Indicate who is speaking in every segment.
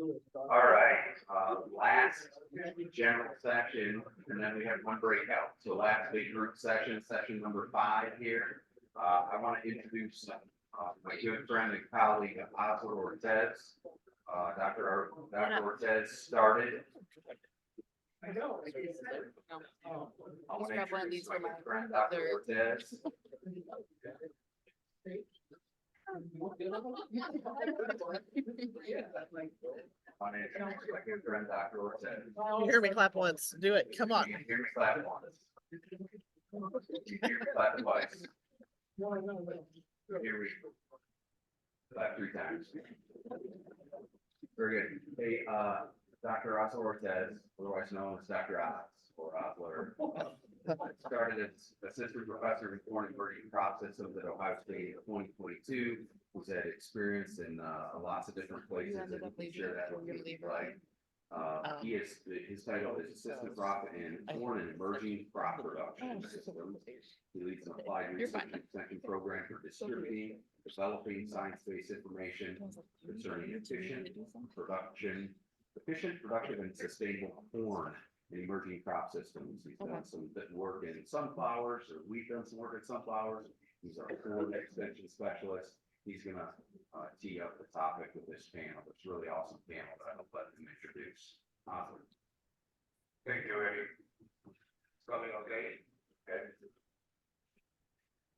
Speaker 1: All right, last general section, and then we have one breakout. So last big group session, session number 5 here. I want to introduce my good friend and colleague, Osler Ortez. Dr. Ortez started. I know. I want to introduce my good friend, Dr. Ortez.
Speaker 2: You hear me clap once. Do it. Come on.
Speaker 1: You hear me clap once. You hear me clap twice. Here we go. Clap 3 times. Very good. Hey, Dr. Osler Ortez, otherwise known as Dr. Oz or Osler, started as assistant professor in foreign emerging crop systems at Ohio State in 2022. Who's had experience in lots of different places, and he can share that with you. Like, he is his title is assistant profit in foreign and emerging crop production systems. He leads an applied research and extension program for distributing, developing science-based information concerning efficient, productive, and sustainable corn in emerging crop systems. He's done some work in sunflowers, or we've done some work in sunflowers. He's our corn extension specialist. He's going to tee up the topic with this panel. It's a really awesome panel that I'll let him introduce.
Speaker 3: Thank you, Eddie. It's coming okay? Okay.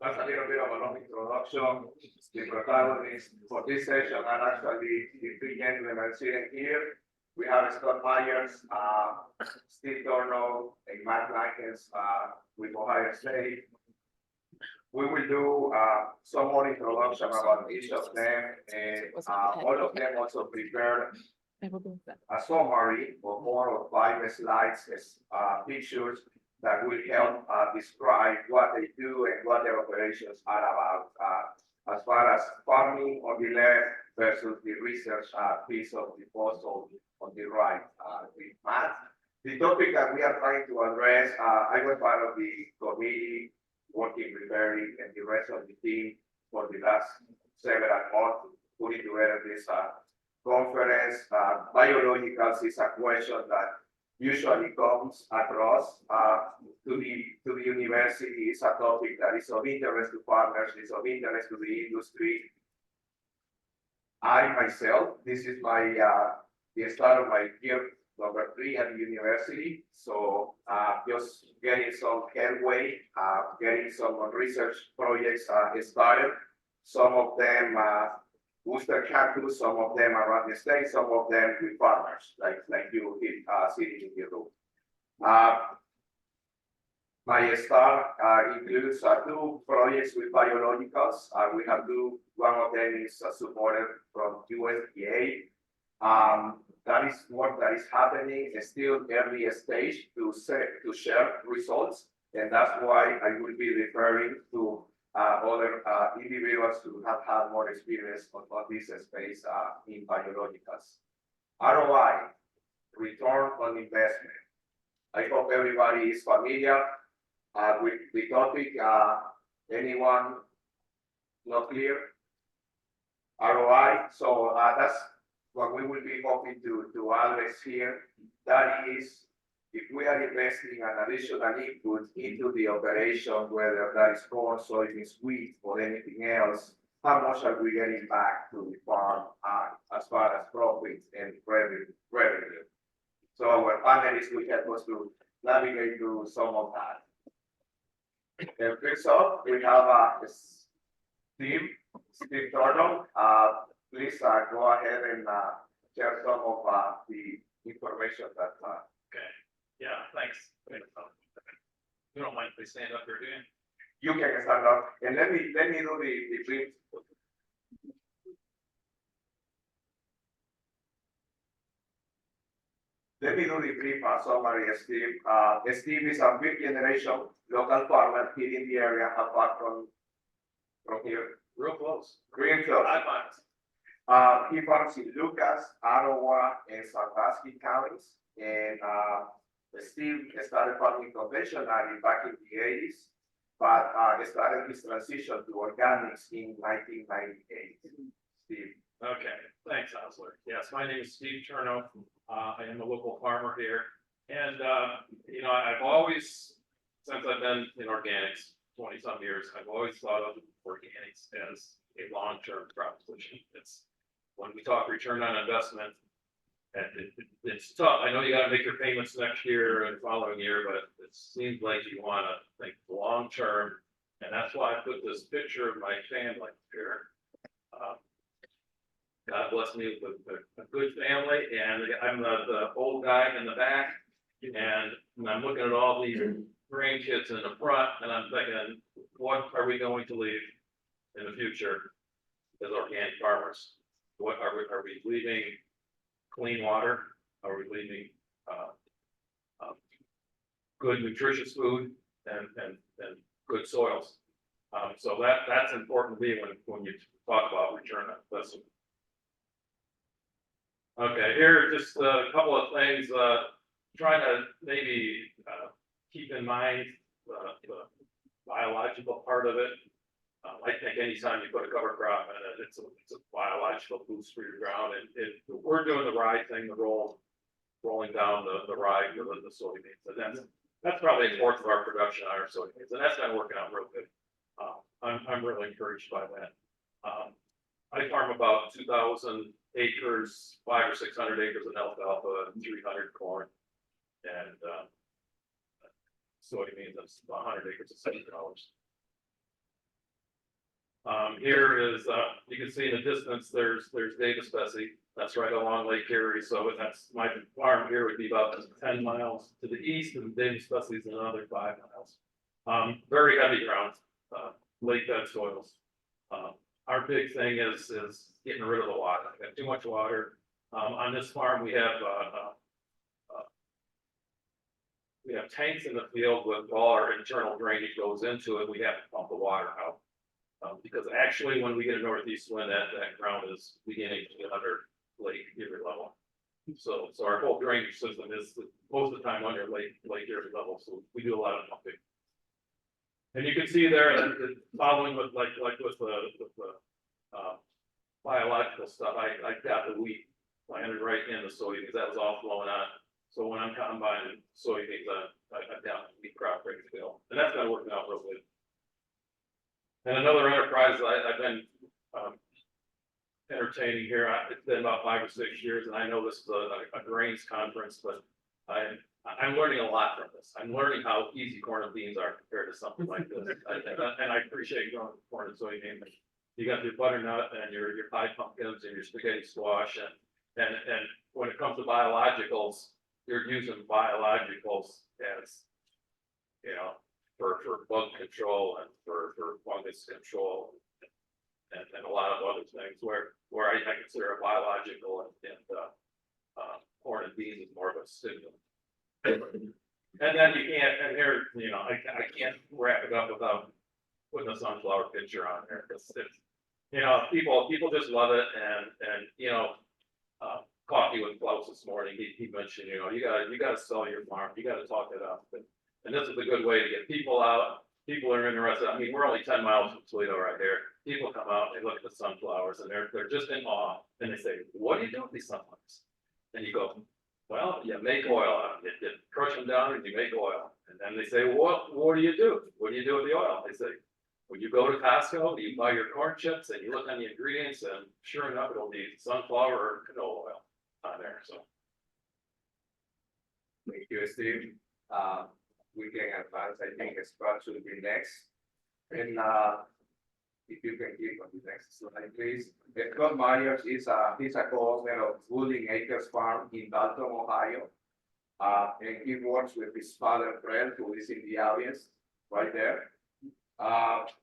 Speaker 3: That's a little bit of a long introduction. The protagonist for this session are actually the 3 gentlemen I'm sitting here. We have Scott Myers, Steve Turnow, and Matt Kleinhenz with Ohio State. We will do some more introduction about each of them, and all of them also prepared a summary of 4 or 5 slides, pictures that will help describe what they do and what their operations are about, as far as farming on the left versus the research piece of the puzzle on the right. With Matt, the topic that we are trying to address, I was part of the committee working with Barry and the rest of the team for the last several months, putting together this conference. Biologicals is a question that usually comes across to the university. It's a topic that is of interest to farmers, is of interest to the industry. I myself, this is my the start of my year number 3 at the university. So just getting some headway, getting some research projects started. Some of them booster cactus, some of them around the state, some of them with farmers, like you sitting in the room. My start includes 2 projects with biologicals. We have 2. One of them is supported from USDA. That is work that is happening, still early stage to share results, and that's why I will be referring to other individuals who have had more experience on this space in biologicals. ROI, return on investment. I hope everybody is familiar with the topic. Anyone not clear? ROI, so that's what we will be hoping to address here. That is, if we are investing an additional input into the operation, whether that is corn, soybeans, wheat, or anything else, how much are we getting back to the farm as far as profits and revenue? So our panelists will help us to navigate through some of that. And first up, we have Steve Turnow. Please go ahead and share some of the information that.
Speaker 4: Okay. Yeah. Thanks. You don't mind if we stand up here, do you?
Speaker 3: You can stand up, and let me do the brief. Let me do the brief summary, Steve. Steve is a 5th generation local farmer here in the area, apart from here.
Speaker 4: Real close.
Speaker 3: Real close.
Speaker 4: 5 miles.
Speaker 3: He farms in Lucas, Ottawa, and Sandusky counties. And Steve started farming conventionally back in the 80s, but started his transition to organics in 1998. Steve.
Speaker 4: Okay, thanks, Osler. Yes, my name is Steve Turnow. I am a local farmer here. And, you know, I've always, since I've been in organics, 20-some years, I've always thought of organics as a long-term proposition. It's, when we talk return on investment, and it's tough. I know you gotta make your payments next year and following year, but it seems like you wanna think long-term. And that's why I put this picture of my family here. God bless me with a good family, and I'm the old guy in the back, and I'm looking at all these grandkids in the front, and I'm thinking, what are we going to leave in the future as organic farmers? What are we leaving? Clean water? Are we leaving good nutritious food and good soils? So that's important to me when you talk about return on investment. Okay, here are just a couple of things, trying to maybe keep in mind the biological part of it. I think anytime you put a cover crop in it, it's a biological boost for your ground, and we're doing the rye thing, rolling down the rye to the soybeans, and that's probably a fourth of our production on our soybeans, and that's been working out real good. I'm really encouraged by that. I farm about 2,000 acres, 500 or 600 acres of alfalfa, and 300 corn, and soybeans. That's 100 acres of $70. Here is you can see in the distance. There's Davis Bessie. That's right along Lake Erie. So that's my farm here would be about 10 miles to the east, and Davis Bessie is another 5 miles. Very heavy ground, lake bed soils. Our big thing is getting rid of the water. We got too much water. On this farm, we have tanks in the field with all our internal drainage goes into it. We have to pump the water out. Because actually, when we get a northeast wind, that ground is beginning to get under Lake Erie level. So our whole drainage system is most of the time under Lake Erie level. So we do a lot of pumping. And you can see there that following with like with the biological stuff, I got the wheat planted right in the soybeans. That was all flowing on. So when I'm combining soybeans, I've got the wheat crop ready to go, and that's been working out real good. And another enterprise I've been entertaining here. It's been about 5 or 6 years, and I know this is a grains conference, but I'm learning a lot from this. I'm learning how easy corn and beans are compared to something like this. And I appreciate growing corn and soybeans. You got your butternut and your pie pumpkins and your spaghetti squash, and when it comes to biologicals, you're using biologicals as, you know, for bug control and for fungus control and a lot of other things where I consider a biological and corn and beans is more of a stimulant. And then you can't, and here, you know, I can't wrap it up without putting a sunflower picture on there, because it's, you know, people just love it, and you know, Coffee with Klaus this morning, he mentioned, you know, you gotta sell your farm, you gotta talk it up, and this is a good way to get people out. People are interested. I mean, we're only 10 miles from Toledo right here. People come out, they look at the sunflowers, and they're just in awe, and they say, "What do you do with these sunflowers?" And you go, "Well, you make oil out of it. You crush them down and you make oil." And then they say, "What do you do? What do you do with the oil?" They say, "When you go to Costco, you buy your corn chips and you look on the ingredients, and sure enough, it'll be sunflower or canola oil on there." So,
Speaker 3: Thank you, Steve. We can advance. I think Scott should be next. And if you can click on the next slide, please. Scott Myers he's a co-owner of Woodlyn Acres Farm in Dalton, Ohio. And he works with his father, Fred, who is in the audience right there.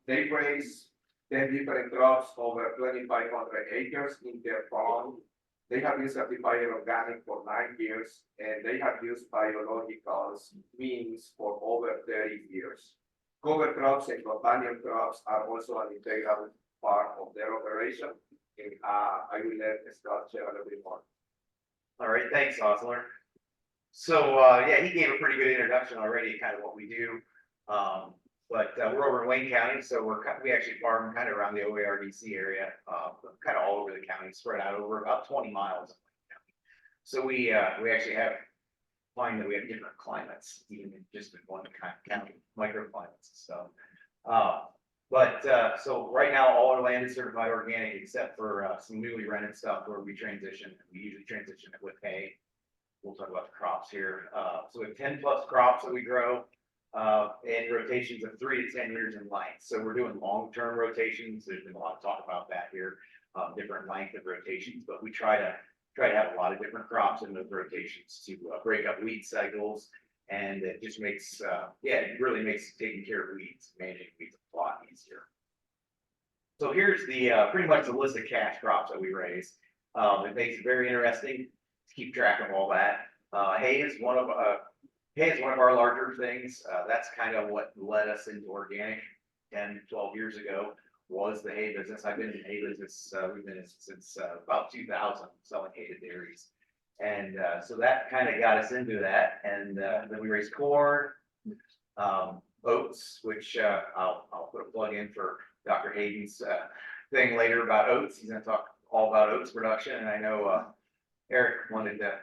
Speaker 3: They raise 10 different crops over 2,500 acres in their farm. They have been certified organic for 9 years, and they have used biologicals means for over 30 years. Cover crops and companion crops are also an integral part of their operation. And I will let Scott share a little bit more.
Speaker 5: All right, thanks, Osler. So yeah, he gave a pretty good introduction already, kind of what we do. but we're over in Wayne County, so we actually farm kind of around the OARDC area, kind of all over the county, spread out over about 20 miles. So we actually find that we have different climates, even in just in one kind of county, microclimates. So, so right now all our land is certified organic, except for some newly rented stuff where we transition. We usually transition it with hay. We'll talk about the crops here. So we have 10 plus crops that we grow, and rotations of 3 to 10 years in length. So we're doing long-term rotations. There's been a lot of talk about that here, different length of rotations, but we try to have a lot of different crops in those rotations to break up weed cycles, and it just makes, it really makes taking care of weeds, managing weeds a lot easier. So here's the pretty much the list of cash crops that we raise. It makes it very interesting to keep track of all that. Hay is one of our larger things. That's kind of what led us into organic 10, 12 years ago. Was the hay business. I've been in the hay business, we've been in since about 2000, selling hay to dairies. And so that kind of got us into that. And then we raised corn, oats, which I'll put a plug in for Dr. Hayden's thing later about oats. He's going to talk all about oats production. And I know Eric wanted to,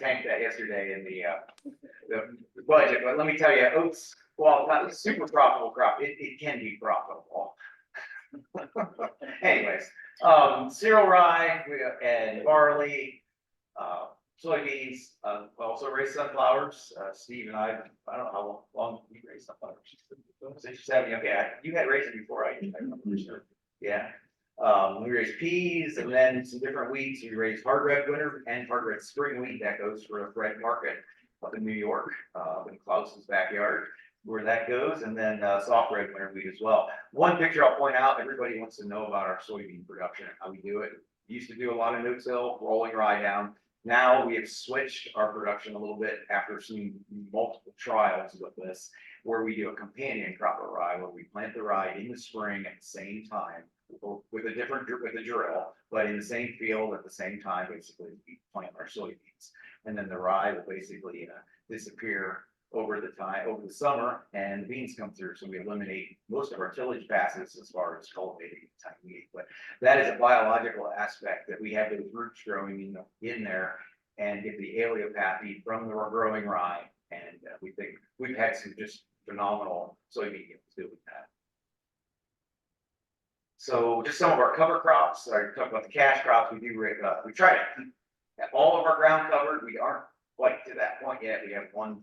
Speaker 5: tank that yesterday in the budget. But let me tell you, oats, while it's not a super profitable crop, it can be profitable. Anyways, cereal rye and barley, soybeans, also raise sunflowers. Steve and I don't know how long you raised sunflowers. 6 or 7. Okay, you had raised it before I remember. Sure. Yeah. We raise peas and then some different wheats. We raise hard red winter and hard red spring wheat that goes for a red market up in New York, in Klaus's backyard, where that goes, and then soft red winter wheat as well. One picture I'll point out, everybody wants to know about our soybean production and how we do it. We used to do a lot of no-till, rolling rye down. Now we have switched our production a little bit after some multiple trials with this, where we do a companion crop of rye, where we plant the rye in the spring at the same time with a drill, but in the same field at the same time. Basically, we plant our soybeans, and then the rye will basically disappear over the summer, and the beans come through. So we eliminate most of our tillage passes as far as cultivating the time we need. But that is a biological aspect that we have those roots growing in there and get the allelopathy from the growing rye. And we think we've had some just phenomenal soybean yields doing that. So just some of our cover crops. I talked about the cash crops. We try to keep all of our ground covered. We aren't quite to that point yet. We have one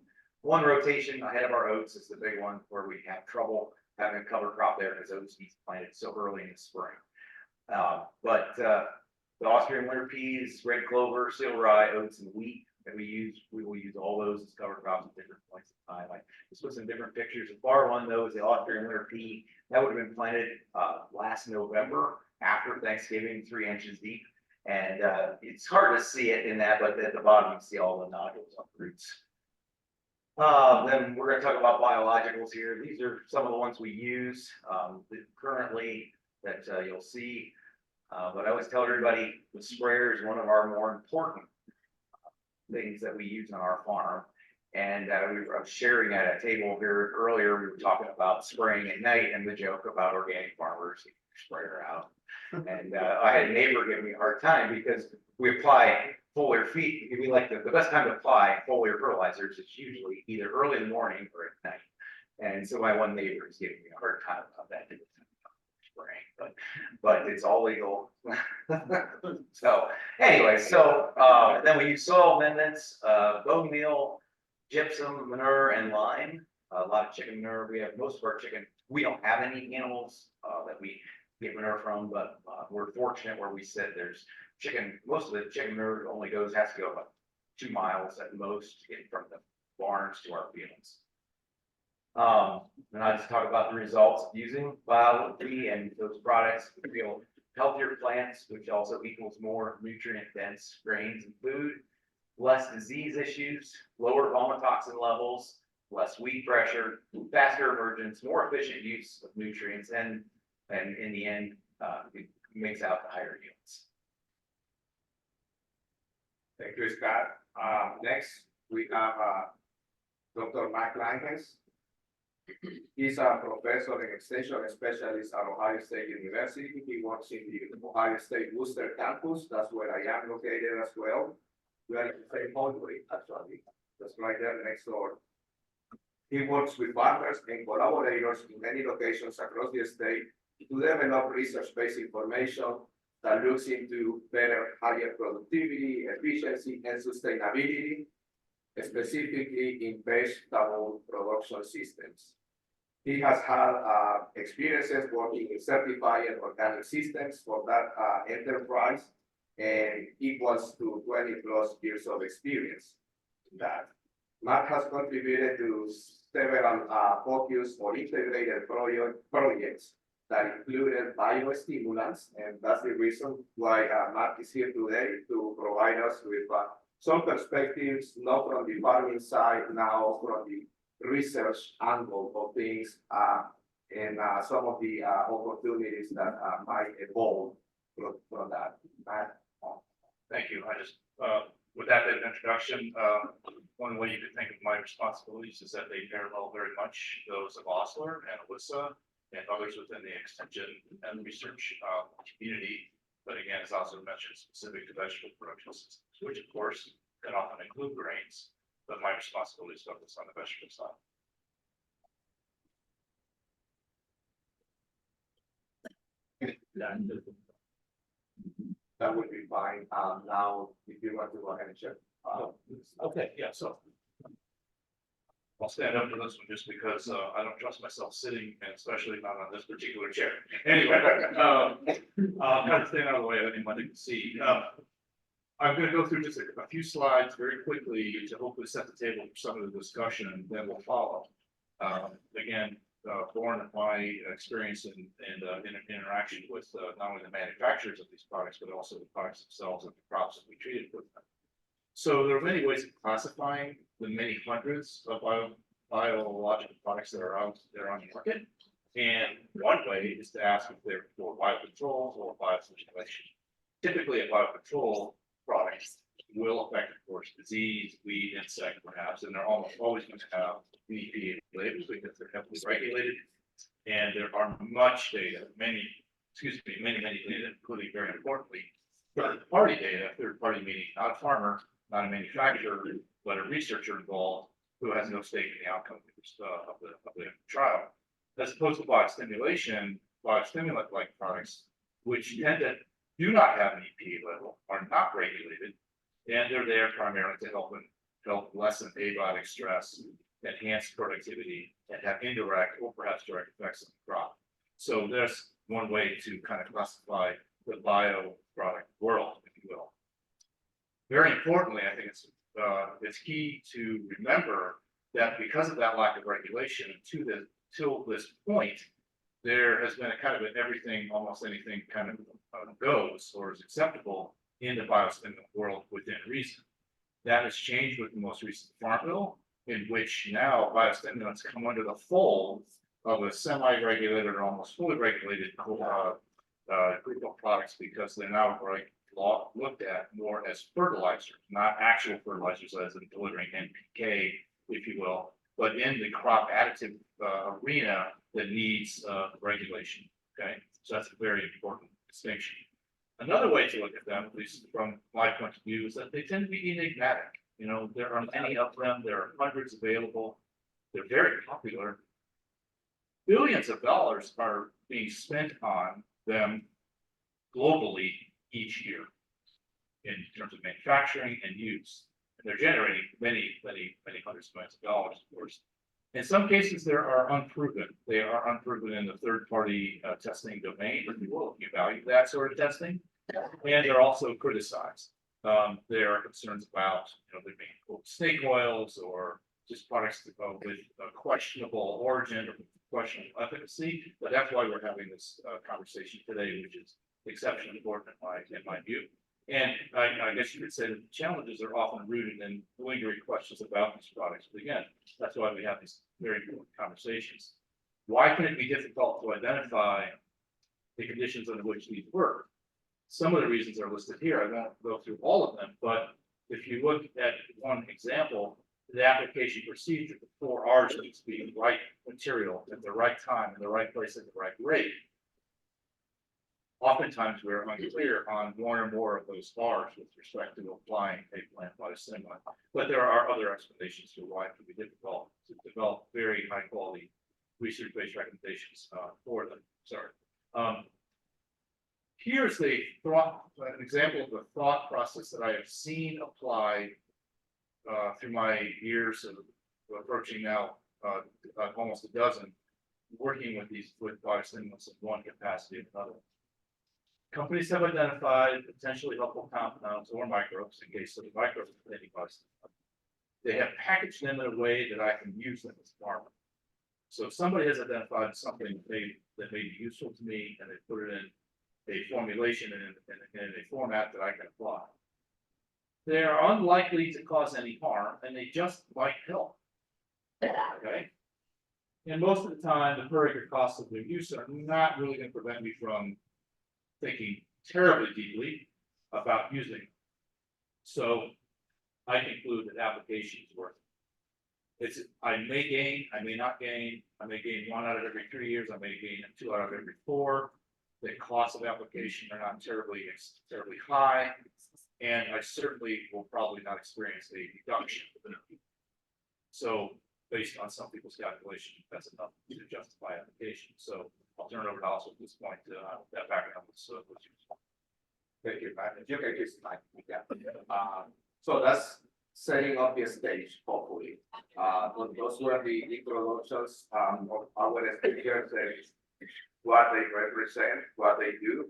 Speaker 5: rotation ahead of our oats is the big one, where we have trouble having a cover crop there because oats needs planted so early in the spring. But the Austrian winter peas, red clover, cereal rye, oats, and wheat that we will use all those as cover crops at different points in time. I just put some different pictures. The far one though is the Austrian winter pea. That would have been planted last November after Thanksgiving, 3 inches deep. And it's hard to see it in that, but at the bottom you can see all the nodules on the roots. Then we're going to talk about biologicals here. These are some of the ones we use currently that you'll see. But I always tell everybody the sprayer is one of our more important things that we use on our farm. And I was sharing at a table here earlier, we were talking about spraying at night and the joke about organic farmers getting their sprayer out. And I had a neighbor give me a hard time because we apply foliar feed. We like the best time to apply foliar fertilizers is usually either early in the morning or at night. And so my one neighbor is giving me a hard time about that spraying, but it's all legal. So anyway, then we use soil amendments, bone meal, gypsum, manure, and lime. A lot of chicken manure. We have most of our chicken. We don't have any animals that we get manure from, but we're fortunate where we sit. There's chicken. Most of the chicken manure has to go about 2 miles at most to get from the barns to our fields. And I just talk about the results of using biology and those products to feel healthier plants, which also equals more nutrient dense grains and food, less disease issues, lower vomitoxin levels, less weed pressure, faster emergence, more efficient use of nutrients, and in the end, it makes out the higher yields.
Speaker 3: Thank you, Scott. Next, we have Dr. Kleinhenz. He's a professor and extension specialist at Ohio State University. He works in the Ohio State Worcester campus. That's where I am located as well. We are in the same hallway, actually. That's right there next door. He works with partners and collaborators in many locations across the state to develop research-based information that looks into better, higher productivity, efficiency, and sustainability, specifically in vegetable production systems. He has had experiences working in certified organic systems for that enterprise, and equals to 20+ years of experience in that. Matt has contributed to several focused or integrated projects that included biostimulants, and that's the reason why Matt is here today, to provide us with some perspectives, not from the farming side, now from the research angle of things, and some of the opportunities that might evolve from that. Matt?
Speaker 4: Thank you. I just, with that bit of introduction, one way you could think of my responsibilities is that they parallel very much those of Osler and Alyssa and others within the extension and research community. But again, as also mentioned, specific to vegetable production systems, which of course can often include grains, but my responsibility is focused on the vegetable side.
Speaker 3: That would be fine. Now, if you want to go ahead and check.
Speaker 4: Okay, yeah, so I'll stand up for this one just because I don't trust myself sitting, and especially not on this particular chair. Anyway, I'll kind of stand out of the way of anyone who can see. I'm going to go through just a few slides very quickly to hopefully set the table for some of the discussion, and then we'll follow. Again, born of my experience and interaction with not only the manufacturers of these products, but also the products themselves and the crops that we treated with them. So there are many ways of classifying the many hundreds of biological products that are out there on the market. And one way is to ask if they're for biocontrol or biostimulation. Typically, a biocontrol product will affect, of course, disease, weed, insect, perhaps, and they're almost always going to have EPA labels because they're heavily regulated. And there are much data, many data, including very importantly, third-party data, third-party meaning not a farmer, not a manufacturer, but a researcher involved who has no stake in the outcome of the trial. As opposed to biostimulation, biostimulant-like products, which do not have an EPA label, are not regulated, and they're there primarily to help lessen abiotic stress, enhance productivity, and have indirect or perhaps direct effects on the crop. So there's one way to kind of classify the bio product world, if you will. Very importantly, I think it's key to remember that because of that lack of regulation till this point, there has been a kind of an everything, almost anything kind of goes or is acceptable in the biostimulant world within reason. That has changed with the most recent Farm Bill, in which now biostimulants come under the fold of a semi-regulated or almost fully regulated group of products, because they're now looked at more as fertilizers, not actual fertilizers as in delivering NPK, if you will, but in the crop additive arena that needs regulation. Okay, so that's a very important distinction. Another way to look at them, at least from my point of view, is that they tend to be enigmatic. You know, there are many of them, there are hundreds available, they're very popular. Billions of dollars are being spent on them globally each year in terms of manufacturing and use. And they're generating many hundreds of millions of dollars, of course. In some cases, they are unproven. They are unproven in the third-party testing domain, if you will, if you value that sort of testing. And they're also criticized. There are concerns about, there being quote, snake oils or just products with questionable origin or questionable efficacy. But that's why we're having this conversation today, which is exceptionally important in my view. And I guess you could say that the challenges are often rooted in lingering questions about these products. But again, that's why we have these very important conversations. Why can it be difficult to identify the conditions under which these work? Some of the reasons are listed here. I won't go through all of them, but if you look at one example, the application procedure, the 4 R's, so to speak, right
Speaker 6: material at the right time, in the right place, at the right rate. Oftentimes, we're unclear on one or more of those bars with respect to applying a plant biosimilar. But there are other explanations to why it can be difficult to develop very high quality research-based recommendations for them. Sorry. Here's the thought, an example of the thought process that I have seen applied through my years of approaching now almost a dozen, working with biostimulants in one capacity or another. Companies have identified potentially helpful compounds or microbes in case of the microbes of any biostimulant. They have packaged them in a way that I can use them as a farmer. So if somebody has identified something that may be useful to me and they put it in a formulation in a format that I can apply, they are unlikely to cause any harm and they just might help. Okay. And most of the time, the per acre costs of their use are not really going to prevent me from thinking terribly deeply about using them. So I conclude that application is worth it. I may gain, I may not gain, I may gain 1 out of every 3 years, I may gain 2 out of every 4. The costs of application are not terribly high, and I certainly will probably not experience a reduction. So based on some people's calculation, that's enough to justify application. So I'll turn it over to Osler at this point to that background was useful.
Speaker 3: Thank you, Pat. If you can just like, yeah. So that's setting up the stage, hopefully. Those were the introductions of our speakers and what they represent, what they do.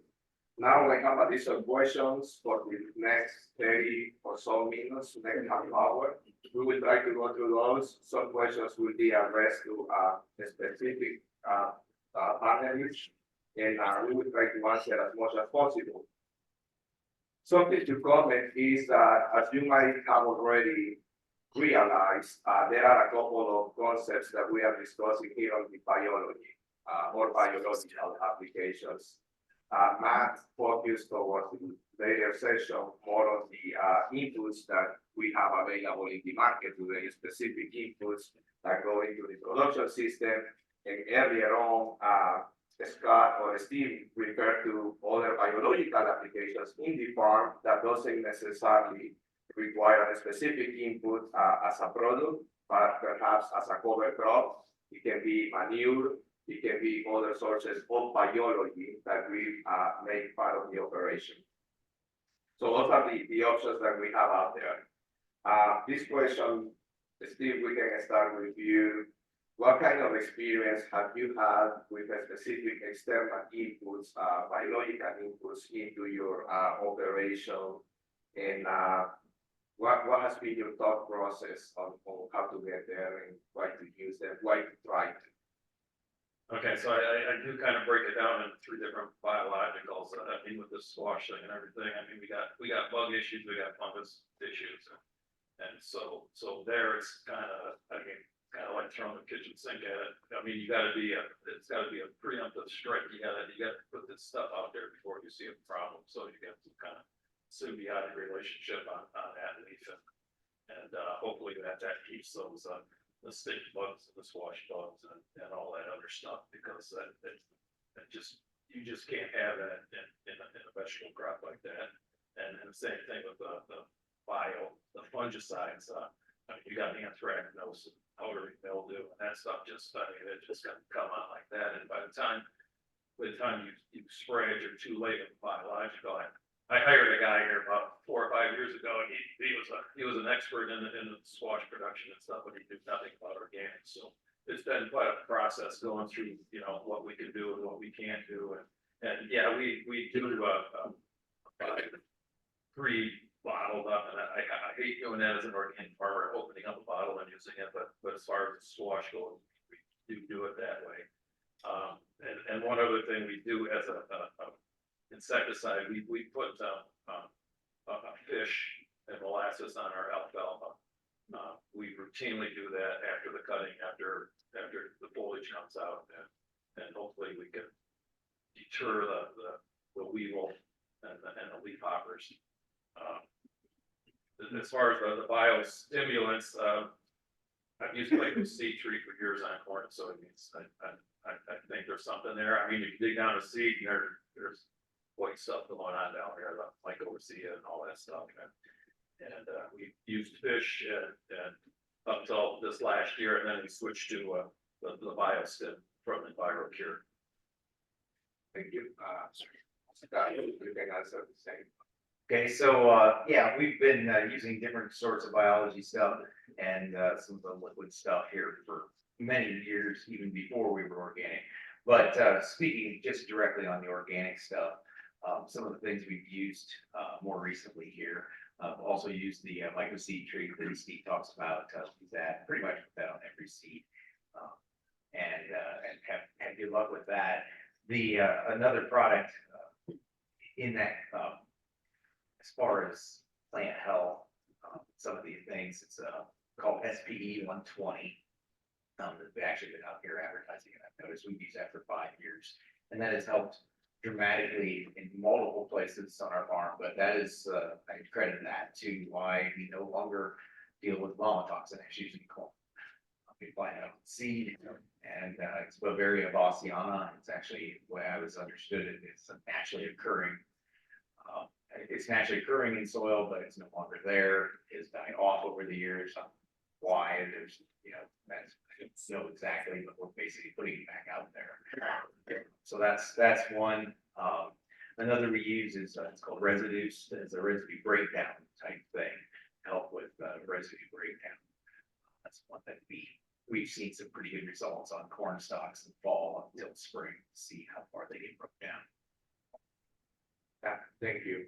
Speaker 3: Now we have additional questions for the next 30 or so minutes, next half hour. We will try to go through those. Some questions will be addressed to a specific panelists, and we will try to answer as much as possible. Something to comment is that, as you might have already realized, there are a couple of concepts that we are discussing here on the biology or biological applications. Matt focused towards the later session more on the inputs that we have available in the market today, specific inputs that go into the production system. And earlier on, Scott or Steve referred to other biological applications in the farm that doesn't necessarily require a specific input as a product, but perhaps as a cover crop. It can be manure, it can be other sources of biology that we make part of the operation. So those are the options that we have out there. This question, Steve, we can start with you. What kind of experience have you had with a specific external inputs, biological inputs into your operation? And what has been your thought process on how to get there and why to use them, why to try them?
Speaker 4: Okay, so I do kind of break it down into 3 different biologicals. I mean, with the squash thing and everything, I mean, we got bug issues, we got fungus issues, and so there it's kind of, I mean, kind of like throwing the kitchen sink at it. I mean, it's got to be a preemptive strike. You got to put this stuff out there before you see a problem. So you get some kind of symbiotic relationship on that leaf, and hopefully that keeps those the stick bugs and the squash bugs and all that other stuff, because you just can't have that in a vegetable crop like that. And the same thing with the fungicides. I mean, you got anthracnose, powdery mildew, and that stuff just it just gonna come out like that. And by the time you spray it, you're too late with biological. I hired a guy here about 4 or 5 years ago, and he was an expert in the squash production and stuff, but he knew nothing about organics. So it's been quite a process going through, you know, what we can do and what we can't do, and yeah, we do pre-bottled up, and I hate doing that as an organic farmer, opening up a bottle and using it, but as far as squash goes, we do it that way. And one other thing we do as a insecticide, we put a fish and molasses on our alfalfa. We routinely do that after the cutting, after the foliage comes out, and hopefully we can deter the weevil and the leaf hoppers. As far as the biostimulants, I've used like a seed tree for years on corn and soybeans. I think there's something there. I mean, if you dig down a seed, there's quite stuff going on down there, like overseas and all that stuff. And we used fish and up until this last year, and then we switched to the biostim from EnviroCure.
Speaker 3: Thank you. Scott, you can answer the same.
Speaker 5: Okay, so, yeah, we've been using different sorts of biology stuff and some of the liquid stuff here for many years, even before we were organic. But speaking just directly on the organic stuff, some of the things we've used more recently here, also used the microseed tree that Steve talks about, use that pretty much put that on every seed. And have good luck with that. The another product in that as far as plant health, some of these things, it's called SPE 120. They've actually been out here advertising it. I've noticed we've used that for 5 years, and that has helped dramatically in multiple places on our farm. But that is, I credit that to why we no longer deal with vomitoxin issues in corn. We plant out seed, and it's Bavaria bassiana. It's actually, the way I was understood it, it's naturally occurring. It's naturally occurring in soil, but it's no longer there. It's dying off over the years. Why? There's, that's, I don't know exactly, but we're basically putting it back out there. So that's one. Another we use is it's called residues. It's a residue breakdown type thing. Help with residue breakdown. That's one that we've seen some pretty good results on corn stalks in fall until spring to see how far they get broken down.
Speaker 3: Yeah, thank you.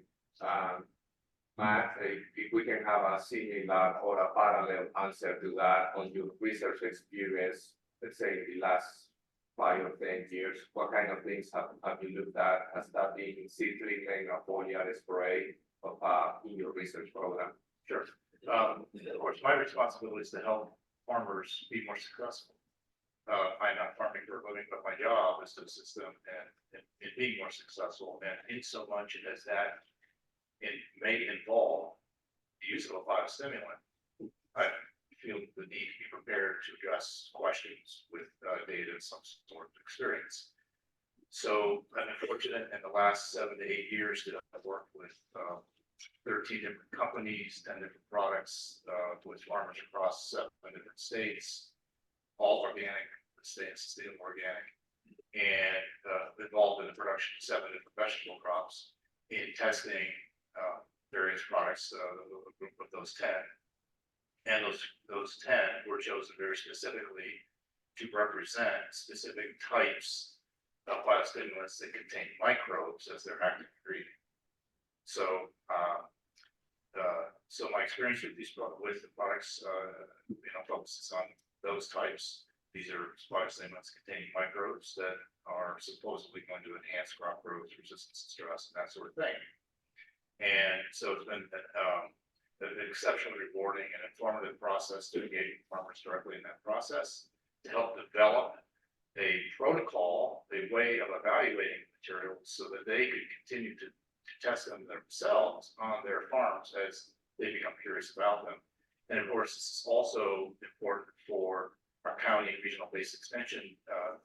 Speaker 3: Matt, if we can have a similar or a parallel answer to that on your research experience, let's say in the last 5 or 10 years, what kind of things have you looked at? Has that been seed treatment or foliar spray in your research program?
Speaker 6: Sure. Of course, my responsibility is to help farmers be more successful. I'm not farming for a living, but my job is to assist them in being more successful. And in so much as that it may involve the use of a phytostimulant, I feel the need to be prepared to address questions with data and some sort of experience. So I'm fortunate in the last 7 to 8 years that I've worked with 13 different companies, 10 different products with farmers across 7 different states, all organic, states still organic, and involved in the production of 7 different vegetable crops in testing various products, a group of those 10. And those 10 were chosen very specifically to represent specific types of biostimulants that contain microbes as their active ingredient. So, so my experience with with the products, focuses on those types. These are biostimulants containing microbes that are supposedly going to enhance crop growth, resistance to stress, and that sort of thing. And so it's been an exceptionally rewarding and informative process to engage farmers directly in that process to help develop a protocol, a way of evaluating materials so that they could continue to test them themselves on their farms as they become curious about them. And of course, this is also important for our county and regional based extension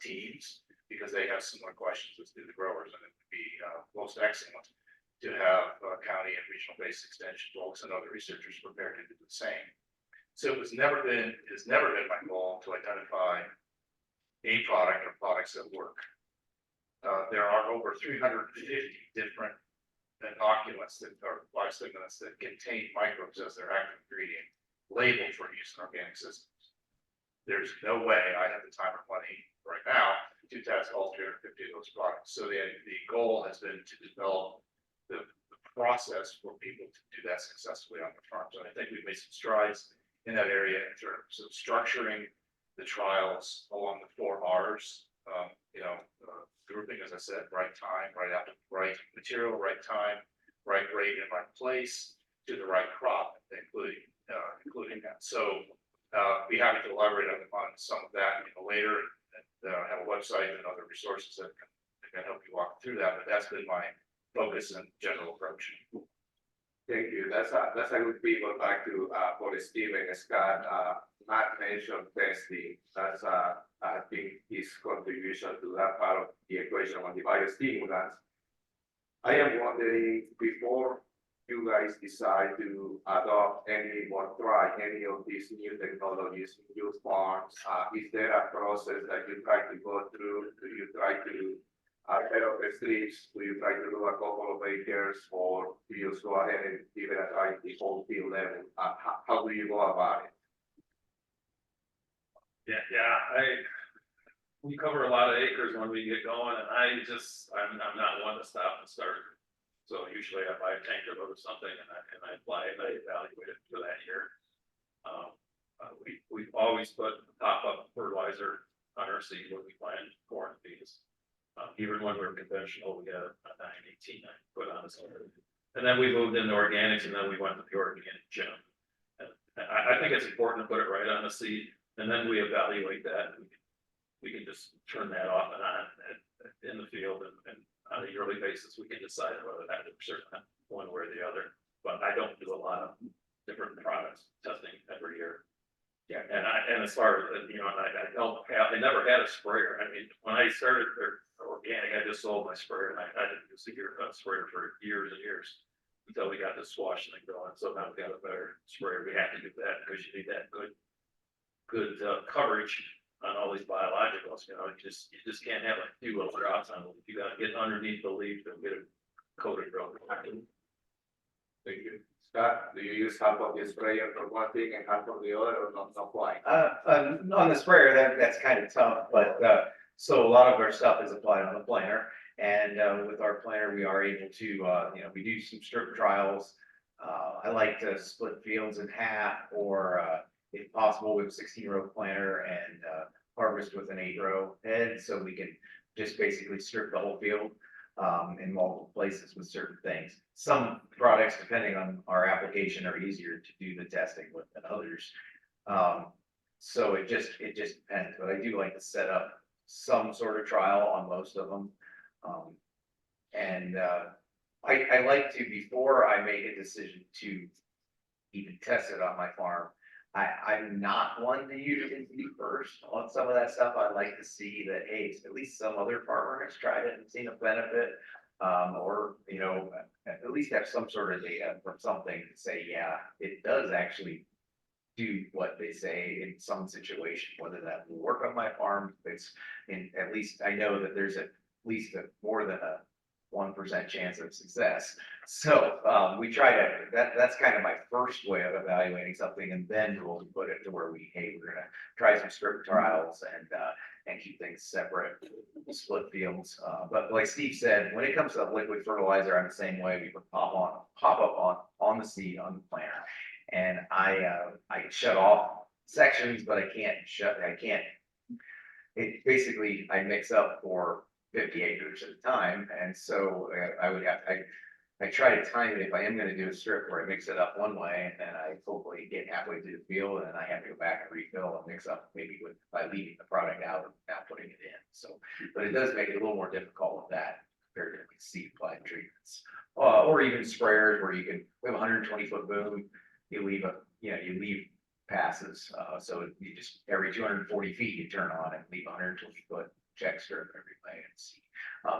Speaker 6: teams, because they have similar questions as do the growers, and it would be most excellent to have county and regional based extension folks and other researchers prepared to do the same. So it has never been my goal to identify a product or products that work. There are over 350 different inoculants that are biostimulants that contain microbes as their active ingredient, labeled for use in organic systems. There's no way I have the time or money right now to test all 350 of those products. So the goal has been to develop the process for people to do that successfully on their farms. And I think we've made some strides in that area in terms of structuring the trials along the 4 R's. Grouping, as I said, right time, right material, right time, right rate, and right place to the right crop, including that. So be happy to elaborate on some of that later, and have a website and other resources that can help you walk through that. But that's been my focus and general approach.
Speaker 3: Thank you. That's a good pivot back to for Steve and Scott. Matt mentioned testing, that's I think his contribution to that part of the equation on the biostimulants. I am wondering, before you guys decide to adopt any or try any of these new technologies in your farms, is there a process that you try to go through? Do you try to head of the strips? Do you try to do a couple of acres, or do you just go ahead and give it a try at the whole field level? How do you go about it?
Speaker 4: We cover a lot of acres when we get going, and I'm not one to stop and start. So usually I buy a tanker load of something and I apply it, and I evaluate it for that year. We've always put pop-up fertilizer on our seed when we plant corn and beans. Even when we're conventional, we got a 918 I put on us. And then we moved into organics, and then we went to the organic gem. And I think it's important to put it right on the seed, and then we evaluate that. We can just turn that off and on in the field, and on a yearly basis, we can decide whether that is certain one way or the other. But I don't do a lot of different products testing every year.
Speaker 5: Yeah.
Speaker 4: And as far as, I never had a sprayer. I mean, when I started organic, I just sold my sprayer, and I didn't use a sprayer for years and years until we got this squash thing going. So now we got a better sprayer. We have to do that because you need that good coverage on all these biologicals. You just can't have a few little drops on them. You got to get underneath the leaf and get it coated real good.
Speaker 3: Thank you. Scott, do you use half of the sprayer for one thing and half for the other, or not quite?
Speaker 5: On the sprayer, that's kind of tough, but, so a lot of our stuff is applied on the planter. And, with our planter, we are able to, we do some strip trials. I like to split fields in half, or, if possible, with a 16-row planter and, harvest with an 8-row head, so we can just basically strip the whole field, in multiple places with certain things. Some products, depending on our application, are easier to do the testing with than others. So it just depends, but I do like to set up some sort of trial on most of them. I like to, before I make a decision to even test it on my farm, I'm not one to usually be first on some of that stuff. I'd like to see that, hey, at least some other farmer has tried it and seen a benefit. Or, at least have some sort of data from something to say, yeah, it does actually do what they say in some situation, whether that will work on my farm. It's at least I know that there's at least more than a 1% chance of success. So we try to, that's kind of my first way of evaluating something, and then we'll put it to where we're gonna try some strip trials and keep things separate, split fields. But like Steve said, when it comes to liquid fertilizer, I'm the same way. We put pop up on the seed on the planter, and I shut off sections, but I can't. It basically, I mix up for 50 acres at a time, and so I try to time it if I am going to do a strip where I mix it up one way, and then I hopefully get halfway through the field, and then I have to go back and refill and mix up maybe by leaving the product out and not putting it in. So, but it does make it a little more difficult with that compared to seed applied treatments, or even sprayers where we have a 120-foot boom, you leave passes, so you just every 240 feet you turn on and leave 120-foot check strip every way and see.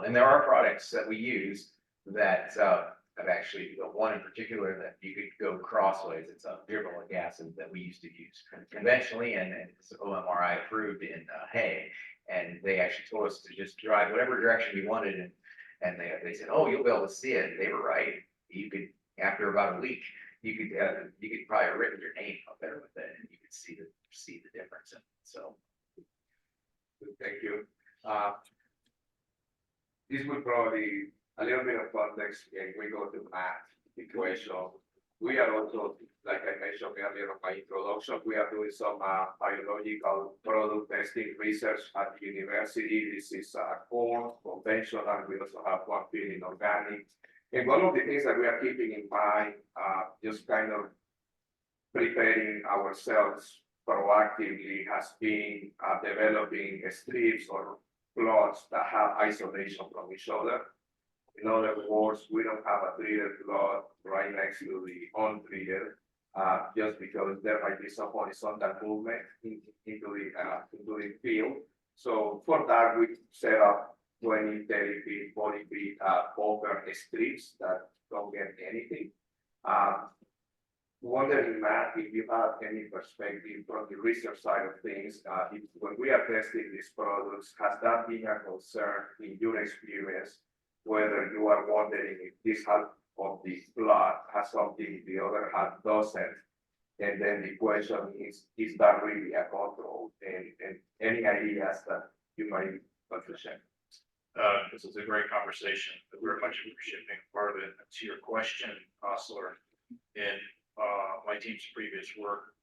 Speaker 5: And there are products that we use that have actually, one in particular that you could go crossways. It's a gibberellic acid that we used to use conventionally, and it's OMRI approved in hay. And they actually told us to just drive whatever direction we wanted, and they said, oh, you'll be able to see it. And they were right. You could, after about a week, you could probably have written your name up there with it, and you could see the difference in it. So,
Speaker 3: thank you. This would probably a little bit of context, and we go to math equation. We are also, like I mentioned earlier in my introduction, we are doing some biological product testing research at the university. This is corn, conventional, and we also have one field in organic. And one of the things that we are keeping in mind, just kind of preparing ourselves proactively, has been developing strips or plots that have isolation from each other. In other words, we don't have a treated plot right next to the untreated. just because there might be some horizontal movement into the field. So for that, we set up 20, 30 feet, 40 feet, open strips that don't get anything. Wondering, Matt, if you have any perspective from the research side of things, when we are testing these products, has that been a concern in your experience, whether you are wondering if this half of the plot has something the other half doesn't? And then the question is that really a control? And any ideas that you might want to share?
Speaker 6: This is a great conversation. We're much appreciate being part of it. To your question, Osler, in my team's previous work,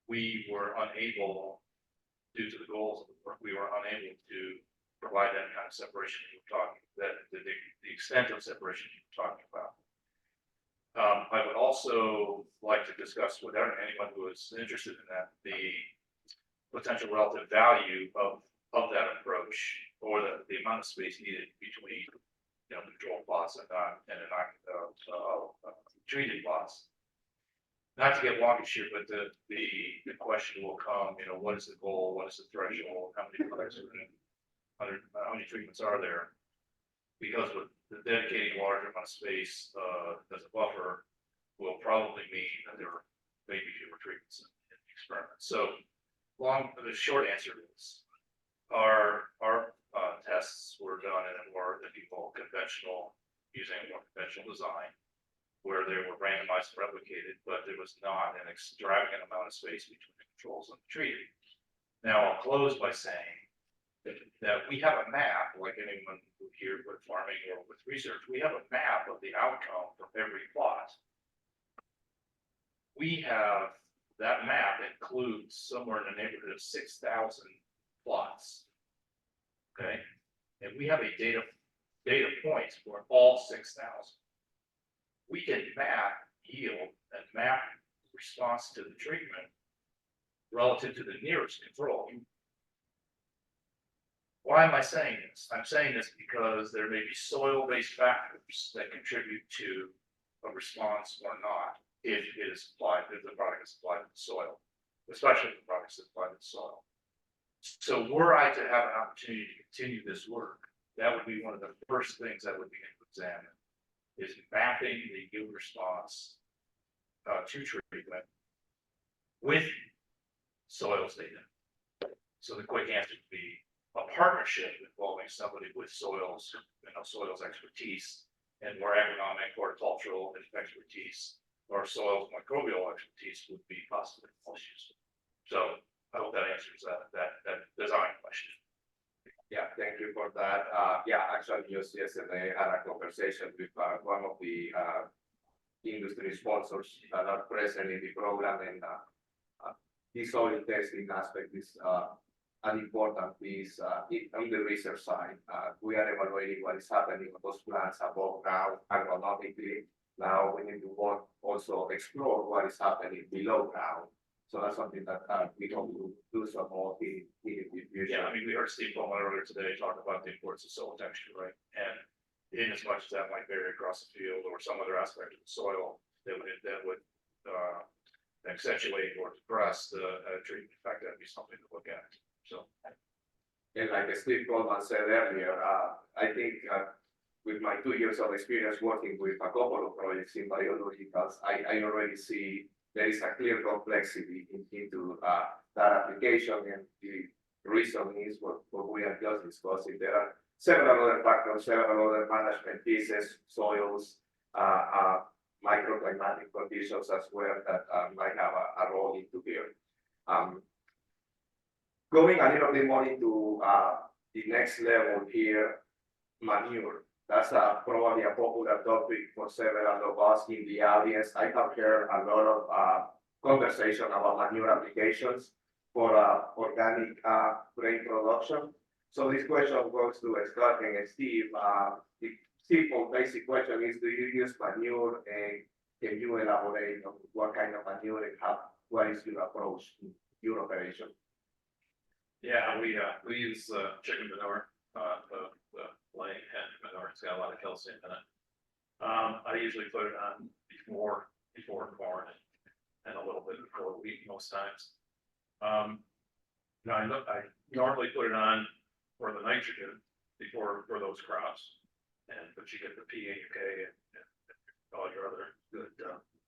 Speaker 6: we were unable, due to the goals of the work, we were unable to provide that kind of separation you were talking, the extent of separation you were talking about. I would also like to discuss with anyone who is interested in that, the potential relative value of that approach, or the amount of space needed between, control plots and treated plots. Not to get wonkish here, but the question will come, what is the goal? What is the threshold? How many products how many treatments are there? Because with the dedicating a larger amount of space as a buffer will probably mean that there may be fewer treatments in the experiment. So the short answer is our tests were done in a more using a more conventional design, where they were randomized and replicated, but there was not an extravagant amount of space between the controls and the treated. Now I'll close by saying that we have a map, like anyone who here with farming or with research, we have a map of the outcome from every plot. That map includes somewhere in the neighborhood of 6,000 plots. Okay, and we have a data points for all 6,000. We can map yield and map response to the treatment relative to the nearest control. Why am I saying this? I'm saying this because there may be soil-based factors that contribute to a response or not if it is applied, if the product is applied to the soil, especially if the product is applied to the soil. So were I to have an opportunity to continue this work, that would be one of the first things that would be examined, is mapping the yield response to treatment with soils data. So the quick answer would be a partnership involving somebody with soils expertise and more agronomic, horticultural expertise, or soils microbial expertise would be possibly most useful. So I hope that answers that design question.
Speaker 3: Yeah, thank you for that. Actually, just yesterday I had a conversation with one of the industry sponsors that are present in the program, and this soil testing aspect is an important piece on the research side. We are evaluating what is happening on those plants above ground agronomically. Now we need to also explore what is happening below ground. So that's something that we hope to do some more in the future.
Speaker 6: Yeah, I mean, we heard Steve Bowman earlier today talk about the importance of soil texture, right? And in as much as that might vary across the field or some other aspect of the soil that would accentuate or depress the treatment effect, that'd be something to look at. So,
Speaker 3: and like Steve Bowman said earlier, I think with my 2 years of experience working with a couple of projects in biologicals, I already see there is a clear complexity into that application, and the reason is what we are just discussing. There are several other factors, several other management pieces, soils, microclimatic conditions as well that might have a role into here. Going a little bit more into the next level here, manure. That's probably a popular topic for several of us in the audience. I have heard a lot of conversation about manure applications for organic grain production. So this question goes to Scott and Steve. The simple basic question is, do you use manure, and can you elaborate on what kind of manure and what is your approach in your operation?
Speaker 4: Yeah, we use chicken manure, the laying hen manure. It's got a lot of calcium in it. I usually put it on before corn and a little bit before wheat most times. Now I normally put it on for the nitrogen before, for those crops. But you get the P and K and all your other good,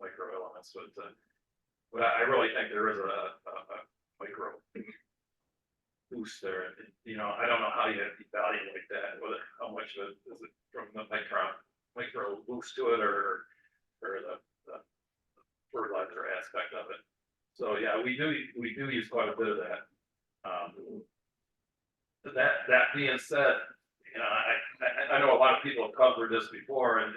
Speaker 4: micro elements, but I really think there is a micro boost there. And, you know, I don't know how you evaluate that, whether, how much of it is it from the micro boost to it, or the fertilizer aspect of it. So, yeah, we do use quite a bit of that. That being said, you know, I know a lot of people have covered this before, and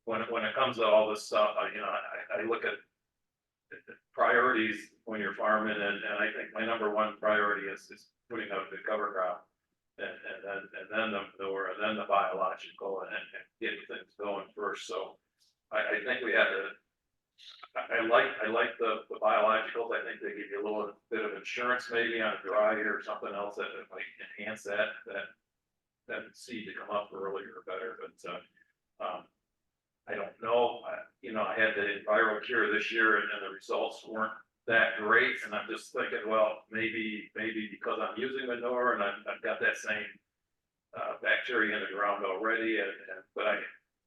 Speaker 4: when it comes to all this stuff, I look at priorities when you're farming, and I think my number one priority is putting out the cover crop, and then the manure, and then the biological, and getting things going first. So I think we have to. I like the biologicals. I think they give you a little bit of insurance maybe on a dry year or something else that might enhance that seed to come up earlier or better. But I don't know. I had the viral cure this year, and the results weren't that great. And I'm just thinking, well, maybe because I'm using manure and I've got that same bacteria in the ground already. But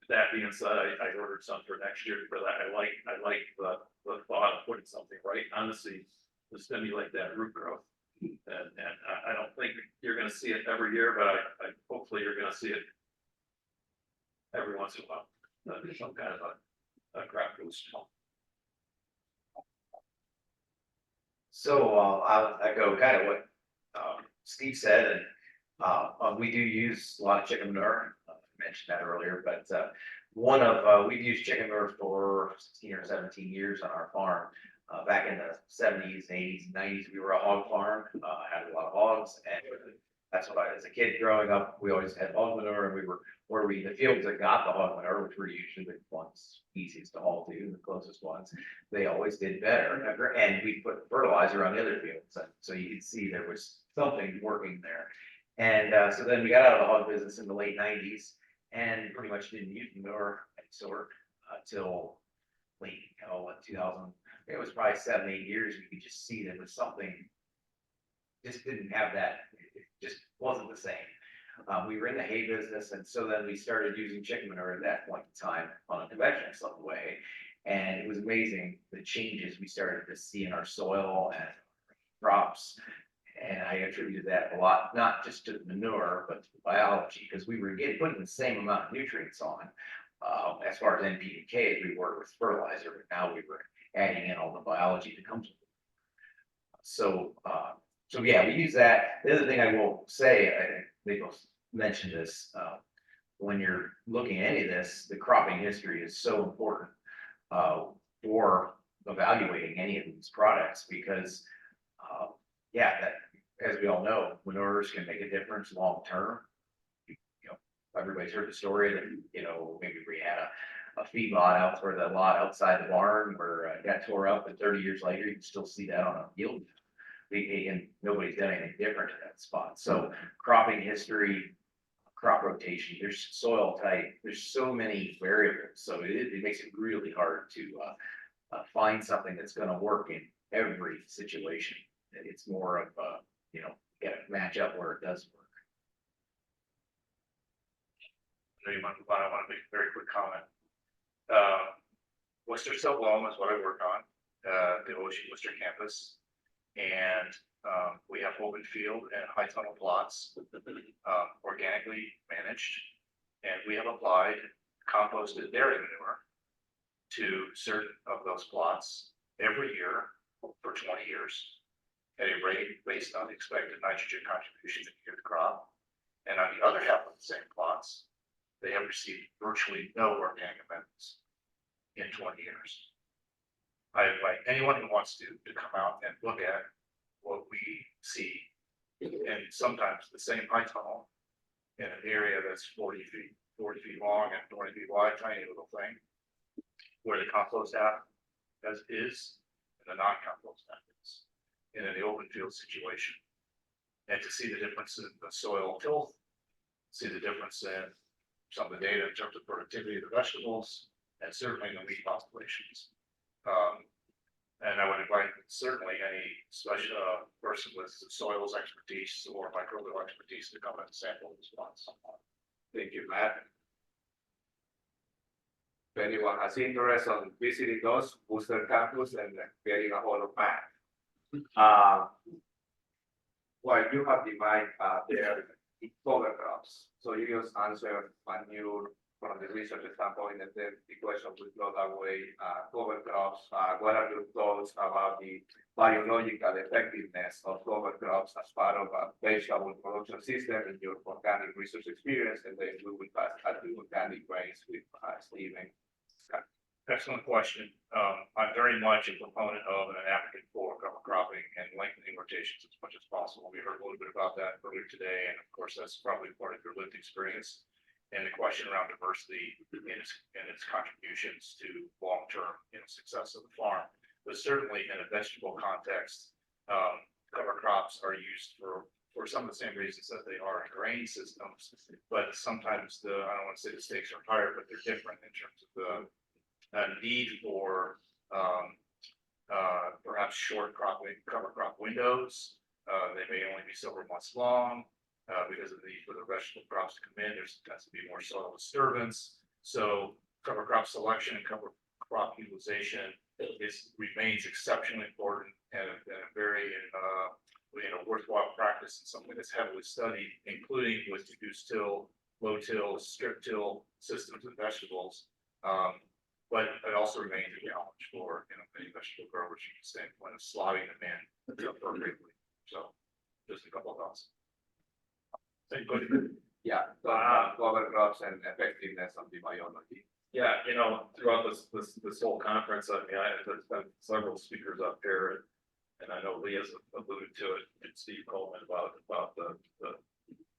Speaker 4: that being said, I ordered some for next year because I like the thought of putting something right on the seeds to stimulate that root growth. And I don't think you're going to see it every year, but I hopefully you're going to see it every once in a while. Some kind of a crop boost.
Speaker 5: So I'll echo kind of what Steve said, and we do use a lot of chicken manure. I mentioned that earlier, but we've used chicken manure for 16 or 17 years on our farm. Back in the 70s, 80s, 90s, we were a hog farm, had a lot of hogs, and that's what as a kid growing up, we always had hog manure, and we were the fields that got the hog manure, which were usually the ones easiest to haul to, the closest ones, they always did better. And we put fertilizer on the other fields, so you could see there was something working there. And so then we got out of the hog business in the late 90s, and pretty much didn't use manure sort till late 2000. It was probably 7-8 years. You could just see there was something just didn't have that. It just wasn't the same. We were in the hay business, and so then we started using chicken manure at that point in time on a conventional way, and it was amazing the changes we started to see in our soil and crops. And I attributed that a lot, not just to the manure, but to the biology, because we were putting the same amount of nutrients on as far as NP and K as we were with fertilizer, but now we were adding in all the biology that comes with it. So yeah, we use that. The other thing I will say, I think they both mentioned this, when you're looking at any of this, the cropping history is so important for evaluating any of these products, because that, as we all know, manures can make a difference long term. Everybody's heard the story that, maybe we had a feedlot out for the lot outside the barn where it got tore up, and 30 years later, you can still see that on a field. And nobody's done anything different in that spot. So cropping history, crop rotation, there's soil type, there's so many variables. So it makes it really hard to find something that's going to work in every situation. It's more of got to match up where it does work.
Speaker 6: I know you want to move on. I want to make a very quick comment. Worcester Silk Loam is what I work on, the OSU Worcester campus. And we have open field and high tunnel plots, organically managed. And we have applied composted dairy manure to certain of those plots every year for 20 years at a rate based on the expected nitrogen contribution in the year crop. And on the other half of the same plots, they have received virtually no organic amendments in 20 years. I invite anyone who wants to come out and look at what we see, and sometimes the same high tunnel in an area that's 40 feet long and 20 feet wide, tiny little thing, where the compost half is and the non-compost half is, in the open field situation. And to see the difference in the soil tilth, see the difference in some of the data in terms of productivity of the vegetables, and certainly the wheat populations. And I would invite certainly any special person with soils expertise or microbial expertise to come and sample this once.
Speaker 3: Thank you, Matt. If anyone has interest on visiting those booster campus and getting a hold of Matt. What you have in mind, there, cover crops. So you just answer manure from the research standpoint, and then the question would go that way, cover crops, what are your thoughts about the biological effectiveness of cover crops as part of a vegetable production system in your organic research experience? And then we will pass at the organic grains with Stephen.
Speaker 6: Excellent question. I'm very much a proponent of and an advocate for cover cropping and lengthening rotations as much as possible. We heard a little bit about that earlier today, and of course, that's probably part of your lived experience. And the question around diversity and its contributions to long-term success of the farm. But certainly in a vegetable context, cover crops are used for some of the same reasons that they are in grain systems. But sometimes I don't want to say the stakes are higher, but they're different in terms of the need for perhaps short cover crop windows. They may only be several months long. Because of the need for the vegetable crops to come in, there tends to be more soil disturbance. So cover crop selection and cover crop utilization remains exceptionally important and a very worthwhile practice and something that's heavily studied, including with reduced till, low till, strip till systems of vegetables. But it also remains a challenge for many vegetable growers from the standpoint of slotting them in appropriately. So just a couple of thoughts.
Speaker 3: Yeah, cover crops and effectiveness of the biology.
Speaker 4: Yeah, throughout this whole conference, I mean, there's been several speakers up here, and I know Lee has alluded to it, and Steve Coleman about the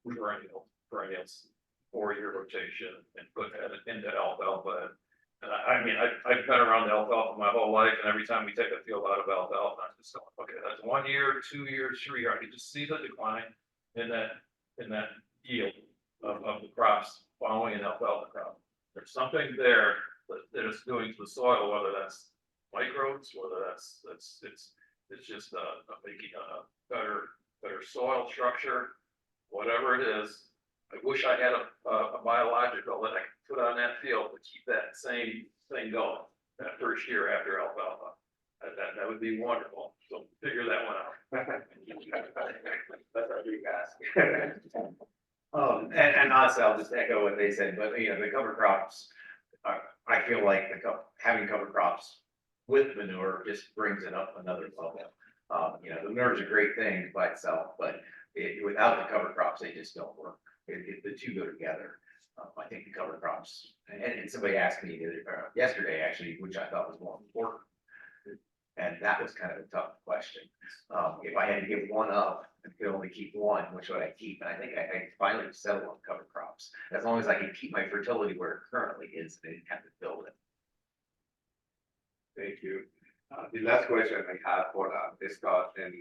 Speaker 4: perennials 4-year rotation and put that into alfalfa. And I mean, I've been around alfalfa my whole life, and every time we take a field out of alfalfa, I'm just going, okay, that's 1 year, 2 years, 3 years. I can just see the decline in that yield of the crops following an alfalfa crop. There's something there that it's doing to the soil, whether that's microbes, whether it's just making a better soil structure, whatever it is. I wish I had a biological that I could put on that field to keep that same thing going that first year after alfalfa. That would be wonderful. So figure that one out.
Speaker 5: That's what you guys. And honestly, I'll just echo what they said, but the cover crops, I feel like having cover crops with manure just brings it up another level. The manure is a great thing by itself, but without the cover crops, they just don't work. The two go together. I think the cover crops, and somebody asked me yesterday actually, which I thought was more important. And that was kind of a tough question. If I had to give one up and could only keep one, which would I keep? And I think I finally settled on cover crops. As long as I can keep my fertility where it currently is, I didn't have to build it.
Speaker 3: Thank you. The last question I have for Scott and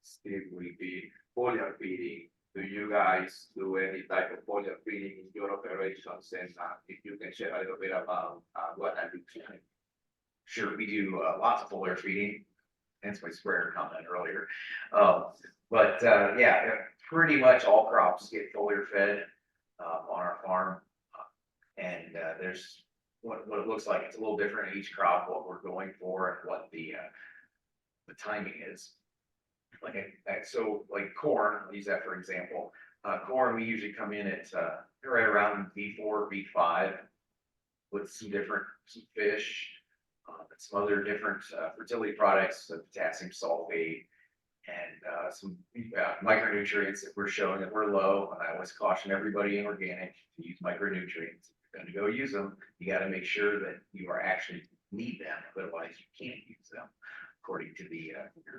Speaker 3: Steve will be foliar feeding. Do you guys do any type of foliar feeding in your operations? And if you can share a little bit about what that looks like.
Speaker 5: Sure, we do lots of foliar feeding, hence my sprayer comment earlier. But pretty much all crops get foliar fed on our farm. And there's what it looks like. It's a little different in each crop, what we're going for and what the timing is. Like corn, I'll use that for example. Corn, we usually come in at right around V4, V5 with some fish. And some other different fertility products, the potassium sulfate, and some micronutrients that we're showing that we're low. And I always caution everybody in organic to use micronutrients. If you're going to go use them, you got to make sure that you are actually need them. Otherwise, you can't use them according to the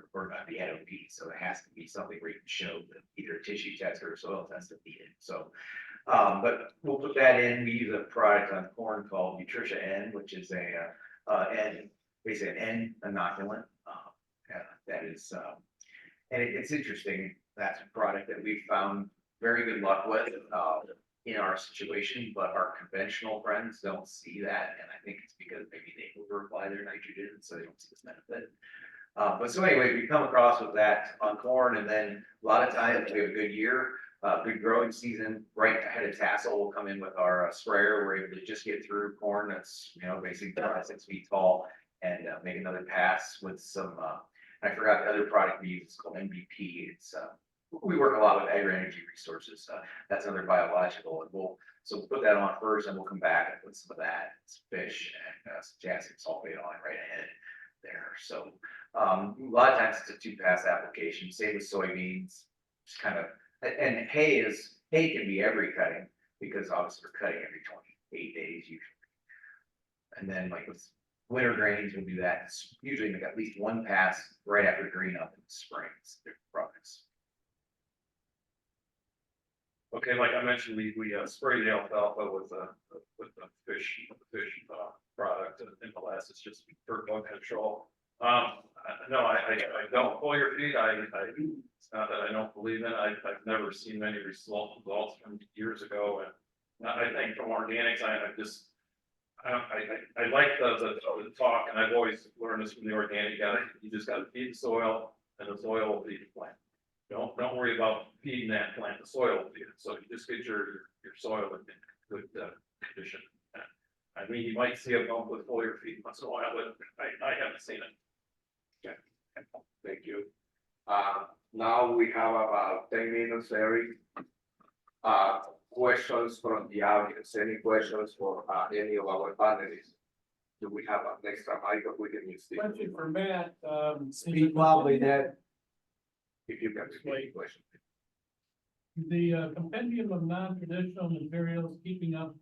Speaker 5: NOP. So it has to be something where you can show that either a tissue test or a soil test is needed. So, but we'll put that in. We use a product on corn called Nutritia N, which is basically an N inoculant. That is, and it's interesting. That's a product that we've found very good luck with. in our situation, but our conventional friends don't see that, and I think it's because maybe they over-apply their nitrogen, so they don't see this benefit. But so anyway, we come across with that on corn, and then a lot of times we have a good year, good growing season, right ahead of tassel, we'll come in with our sprayer, we're able to just get through corn that's, basically 6 feet tall, and make another pass with some, I forgot the other product we use, it's called MVP, we work a lot with agri-energy resources, that's another biological, and we'll put that on first, and we'll come back and put some of that, some fish and some potassium sulfate on right ahead there, so. A lot of times it's a 2-pass application, same with soybeans, just kind of, and hay can be every cutting, because obviously we're cutting every 28 days usually. And then like with winter grains, we'll do that, it's usually make at least 1 pass right after green up in the spring, it's different products.
Speaker 4: Okay, like I mentioned, we spray the alfalfa with the fish product and molasses just for bug control. No, I don't foliar feed. It's not that I don't believe in it. I've never seen many results from years ago, and I think from organics, I like the talk, and I've always learned this from the organic guy. You just got to feed the soil, and the soil will feed the plant. Don't worry about feeding that plant. The soil will feed it. So you just get your soil in good condition. I mean, you might see a bump with foliar feed once in a while, but I haven't seen it.
Speaker 3: Okay, thank you. Now we have about 10 minutes, Eric. Questions from the audience, any questions for any of our panelists? Do we have an extra mic that we can use?
Speaker 7: Question for Matt.
Speaker 3: Speak loudly, Ned. If you can repeat the question.
Speaker 7: The compendium of non-traditional materials keeping up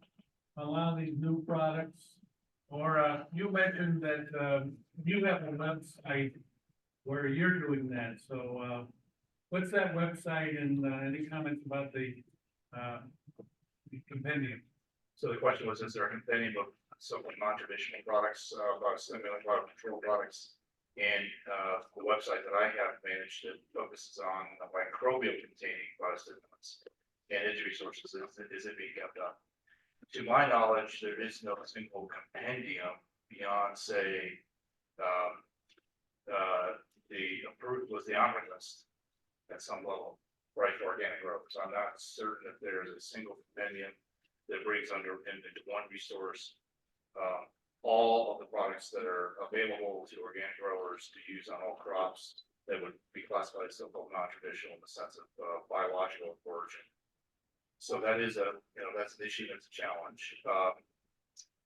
Speaker 7: a lot of these new products. Or you mentioned that you have a website where you're doing that. So what's that website, and any comments about the compendium?
Speaker 6: So the question was, is there a compendium of some non-traditional products, stimulant product control products? And the website that I have managed that focuses on microbial containing biostimulants and its resources is it being kept up? To my knowledge, there is no single compendium beyond, say, the approved was the honor list at some level, right, for organic growers. I'm not certain if there is a single compendium that brings into one resource all of the products that are available to organic growers to use on all crops that would be classified as so-called non-traditional in the sense of biological origin. So that is that's an issue, that's a challenge.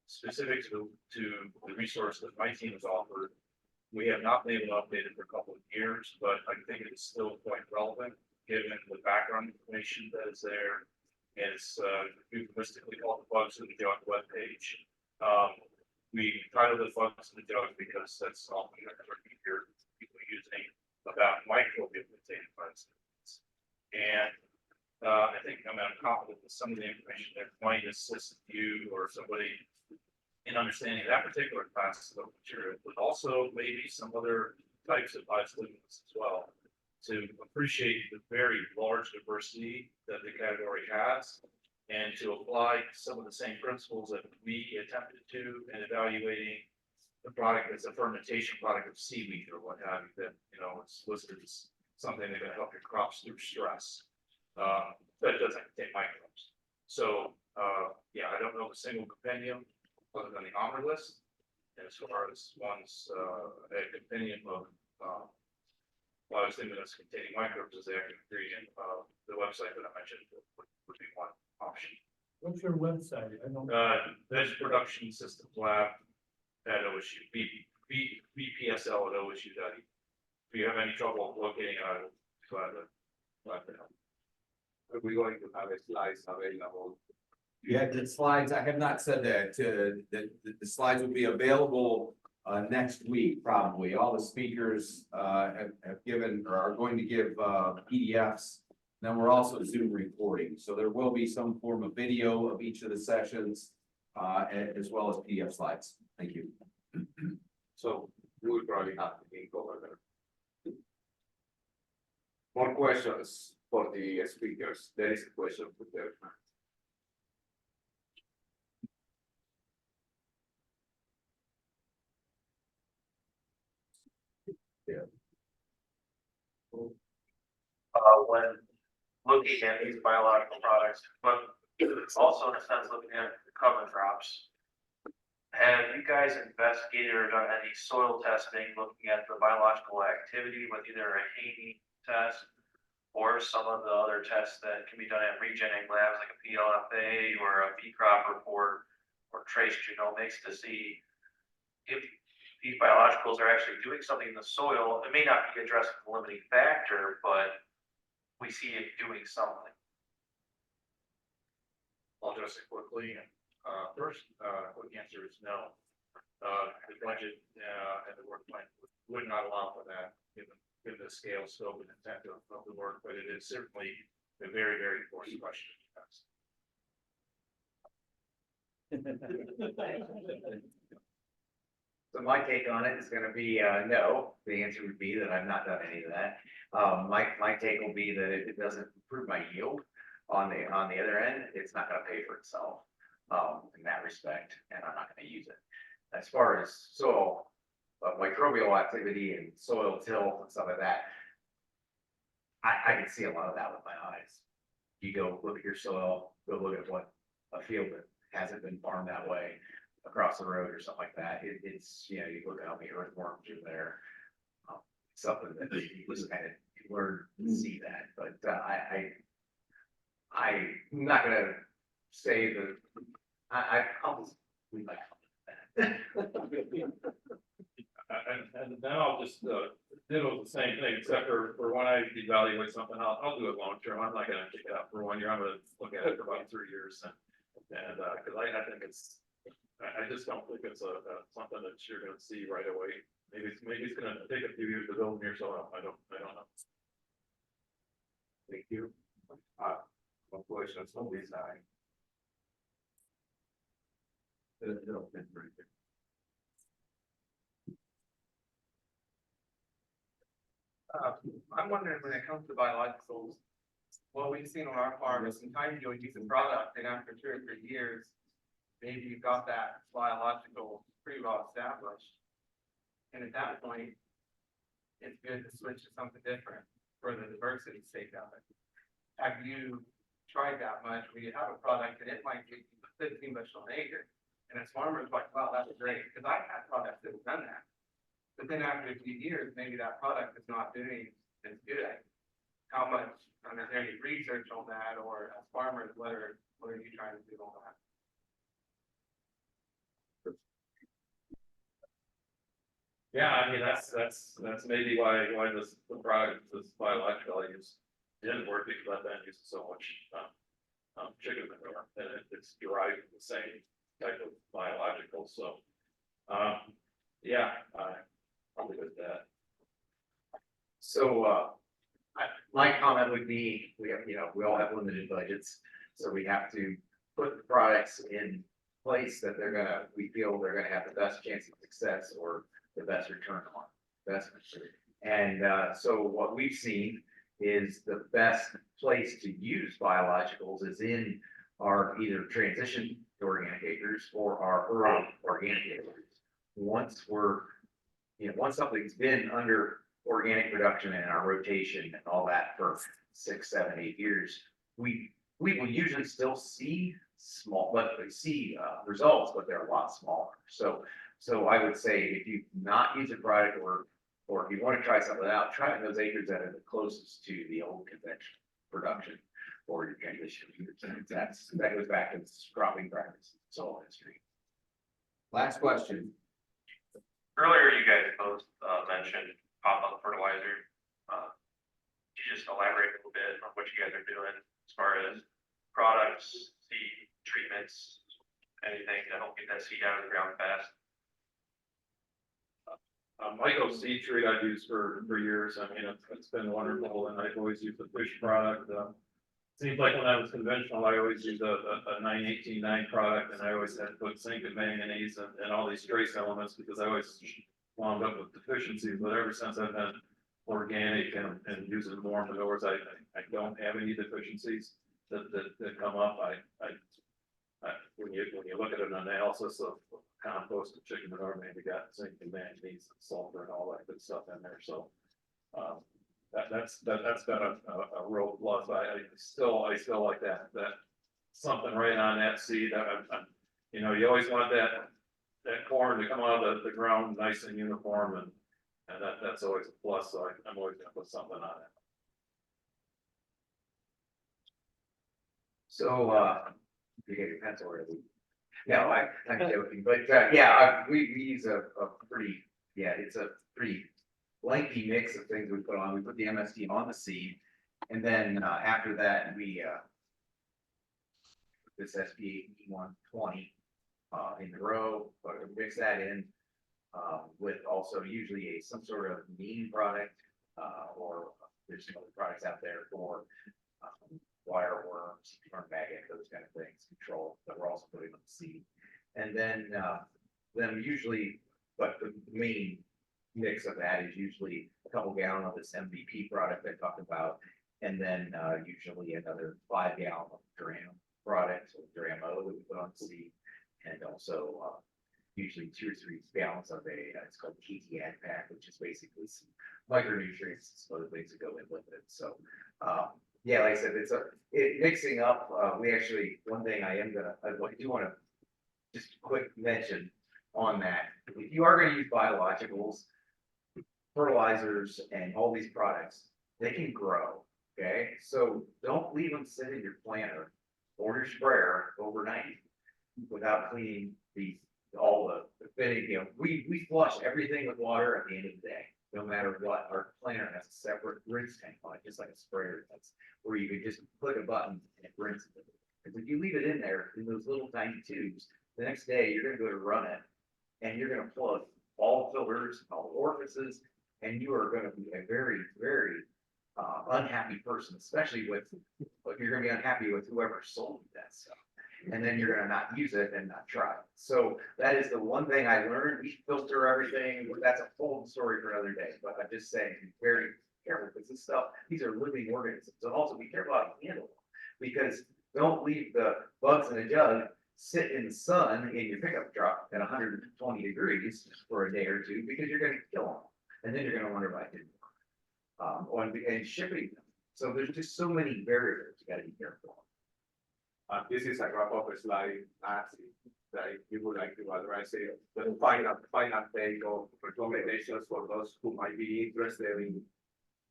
Speaker 6: Specific to the resource that my team has offered, we have not been able to update it for a couple of years, but I think it is still quite relevant given the background information that is there. And it's euphemistically called the Bugs in the Jug webpage. We titled it Bugs in the Jug because that's often what you hear people using about microbial containing biostimulants. And I think I'm confident that some of the information that might assist you or somebody in understanding that particular class of material, but also maybe some other types of biostimulants as well, to appreciate the very large diversity that the category has, and to apply some of the same principles that we attempted to in evaluating the product as a fermentation product of seaweed or what have you, that it's listed as something that's going to help your crops through stress. But it doesn't contain microbes. So yeah, I don't know a single compendium other than the honor list. As far as one's a compendium of biostimulants containing microbes as the active ingredient, the website that I mentioned would be one option.
Speaker 7: What's your website? I don't.
Speaker 6: Veg Production Systems Lab at OSU, VPSL at OSU.edu. If you have any trouble locating, I will be glad to help.
Speaker 3: Are we going to have a slides available?
Speaker 8: Yeah, the slides, I have not said that, the slides will be available next week, probably. All the speakers have given, or are going to give PDFs. Then we're also Zoom recording, so there will be some form of video of each of the sessions, as well as PDF slides. Thank you.
Speaker 3: So we will probably have to link over there. More questions for the speakers. There is a question for them.
Speaker 9: When looking at these biological products, but also in a sense, looking at cover crops. Have you guys investigated or done any soil testing, looking at the biological activity with either a Haney test or some of the other tests that can be done at regenerating labs like a PLFA or a B crop report or trace genomics to see if these biologicals are actually doing something in the soil? It may not be addressing the limiting factor, but we see it doing something.
Speaker 6: I'll address it quickly. First, quick answer is no. The budget and the work plan would not allow for that, given the scale, scope, and intent of the work, but it is certainly a very, very important question.
Speaker 5: So my take on it is gonna be, no. The answer would be that I've not done any of that. My take will be that if it doesn't improve my yield on the other end, it's not gonna pay for itself, in that respect, and I'm not gonna use it. As far as soil, microbial activity and soil tilth and stuff like that, I can see a lot of that with my eyes. You go look at your soil, go look at what a field that hasn't been farmed that way across the road or something like that. It's, you know, you look at how many earthworms are there. Something that you just kind of learn to see that, but I'm not gonna say that, I'll just leave my comment at that.
Speaker 4: And then I'll just, ditto the same thing, except for when I evaluate something, I'll do it long term. I'm not gonna kick it out for 1 year. I'm gonna look at it for about 3 years and, cause I think it's, I just don't think it's something that you're gonna see right away. Maybe it's gonna take a few years to build in your soil. I don't know.
Speaker 3: Thank you. One question on somebody's side.
Speaker 10: I'm wondering when it comes to biologicals, what we've seen on our farm is sometimes you'll use a product and after 2 or 3 years, maybe you've got that biological pretty well established. And at that point, it's good to switch to something different for the diversity sake of it. Have you tried that much where you have a product and it might be 15 bushel an acre? And as farmers like, wow, that's great, because I've had products that have done that. But then after a few years, maybe that product is not doing as good. How much, is there any research on that, or as farmers, what are you trying to do on that?
Speaker 4: Yeah, I mean, that's maybe why the product, this biological I use didn't work, because I then used so much chicken manure, and it's derived from the same type of biological, so yeah, probably with that.
Speaker 5: So, my comment would be, we have, we all have limited budgets, so we have to put the products in place that we feel they're gonna have the best chance of success or the best return on investment. And so what we've seen is the best place to use biologicals is in our either transition to organic acres or our rural organic acres. Once something's been under organic production and our rotation and all that for 6, 7, 8 years, we will usually still see results, but they're a lot smaller. So I would say if you not use a product or if you want to try something out, try it in those acres that are the closest to the old conventional production or your transition. That goes back to cropping practice, soil history.
Speaker 8: Last question.
Speaker 9: Earlier, you guys both mentioned pop-up fertilizer. Could you just elaborate a little bit on what you guys are doing as far as products, seed treatments, anything to help get that seed out of the ground fast?
Speaker 4: Myco seed treat I've used for years. I mean, it's been wonderful, and I've always used the fish product. Seems like when I was conventional, I always used a 9-18-9 product, and I always had to put zinc and manganese and all these trace elements because I always wound up with deficiencies. But ever since I've been organic and using more manures, I don't have any deficiencies that come up. When you look at an analysis of compost and chicken manure, maybe got zinc and manganese and sulfur and all that good stuff in there, so. That's been a real plus. I still like that something right on that seed. You know, you always want that corn to come out of the ground nice and uniform, and that's always a plus, so I'm always gonna put something on it.
Speaker 5: So, you get your pencil ready. No, I'm joking, but, we use a pretty, it's a pretty lengthy mix of things we put on. We put the MST on the seed, and then, after that, we, put this SPA E120, in the row, but we mix that in, with also usually some sort of neem product, or there's some other products out there for, wire worms, turn maggot, those kind of things, control that we're also putting on the seed. And then usually, but the main mix of that is usually a couple gallon of this MVP product I talked about, and then usually another 5 gallon of Dram product, so Dramo that we put on the seed, and also usually 2 or 3 gallons of it's called TT Ag Pack, which is basically some micronutrients and some other things that go in with it. So like I said, mixing up. We actually, one thing I do want to just quick mention on that. If you are going to use biologicals, fertilizers, and all these products, they can grow. Okay, so don't leave them sit in your planter or your sprayer overnight without cleaning all the fitting. You know, we flush everything with water at the end of the day. No matter what, our planter has a separate rinse tank on it, just like a sprayer does, where you can just click a button and it rinses it. Because if you leave it in there in those little tiny tubes, the next day you're going to go to run it, and you're going to plug all the filters, all the orifices, and you are going to be a very, very unhappy person, especially you're going to be unhappy with whoever sold you that stuff. And then you're gonna not use it and not try it. So that is the one thing I learned. We filter everything. That's a whole story for another day. But I'm just saying, be very careful, because this stuff, these are living organisms. So also be careful how you handle them, because don't leave the bugs in a jug sit in the sun in your pickup truck at 120 degrees for a day or two, because you're gonna kill them, and then you're gonna wonder why it didn't work. And shipping them. So there's just so many barriers you got to be careful.
Speaker 3: This is a wrap up slide, Nancy, that you would like to address it. The final take of recommendations for those who might be interested in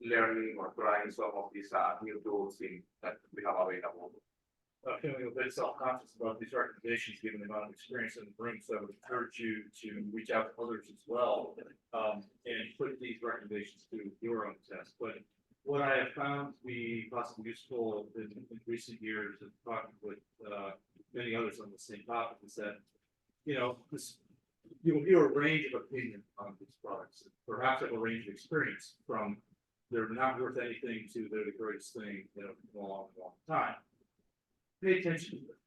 Speaker 3: learning or trying some of these new tools that we have available.
Speaker 6: Feeling a bit self-conscious about these recommendations, given the amount of experience in the room, so I would encourage you to reach out to others as well, and put these recommendations through your own test. But what I have found to be possibly useful in recent years, and talking with many others on the same topic, is that, you'll hear a range of opinion on these products, perhaps have a range of experience, from they're not worth anything to they're the greatest thing in a long, long time. Pay attention to it.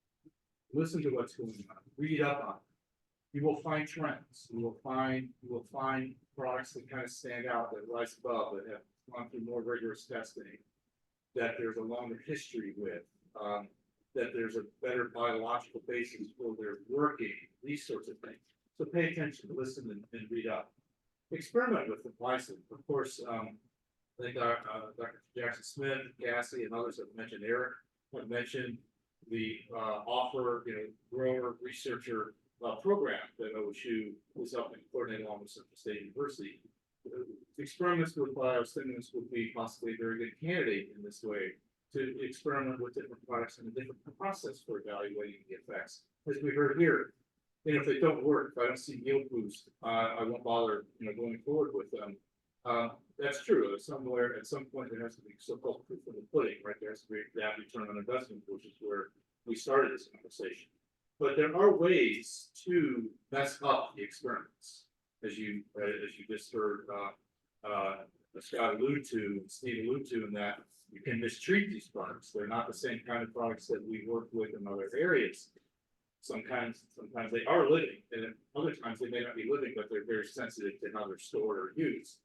Speaker 6: Listen to what's going on. Read up on it. You will find trends. You will find products that kind of stand out, that rise above, that have gone through more rigorous testing, that there's a longer history with, that there's a better biological basis for their working, these sorts of things. So pay attention, listen, and read up. Experiment with them wisely. Of course, I think Dr. Jackson Smith, Cassie, and others have mentioned, Eric have mentioned the offer, grower researcher program that OSU was helping coordinate along with Central State University. Experiments with biostimulants would be possibly a very good candidate in this way, to experiment with different products and a different process for evaluating the effects. As we heard here, if they don't work, if I don't see yield boost, I won't bother, going forward with them. That's true. At some point, there has to be so-called proof of the pudding, right? There has to be that return on investment, which is where we started this conversation. But there are ways to mess up the experiments, as you just heard Scott allude to, and Steve allude to, in that you can mistreat these products. They're not the same kind of products that we work with in other areas. Sometimes they are living, and other times they may not be living, but they're very sensitive to how they're stored or used.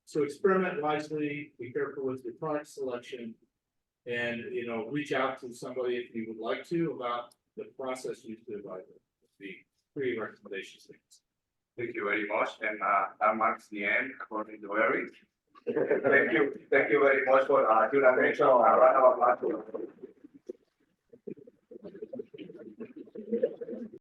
Speaker 6: So experiment wisely, be careful with your product selection, and reach out to somebody if you would like to about the process used to evaluate.
Speaker 4: 3 recommendations.
Speaker 3: Thank you very much, and that marks the end according to Eric. Thank you very much for your attention.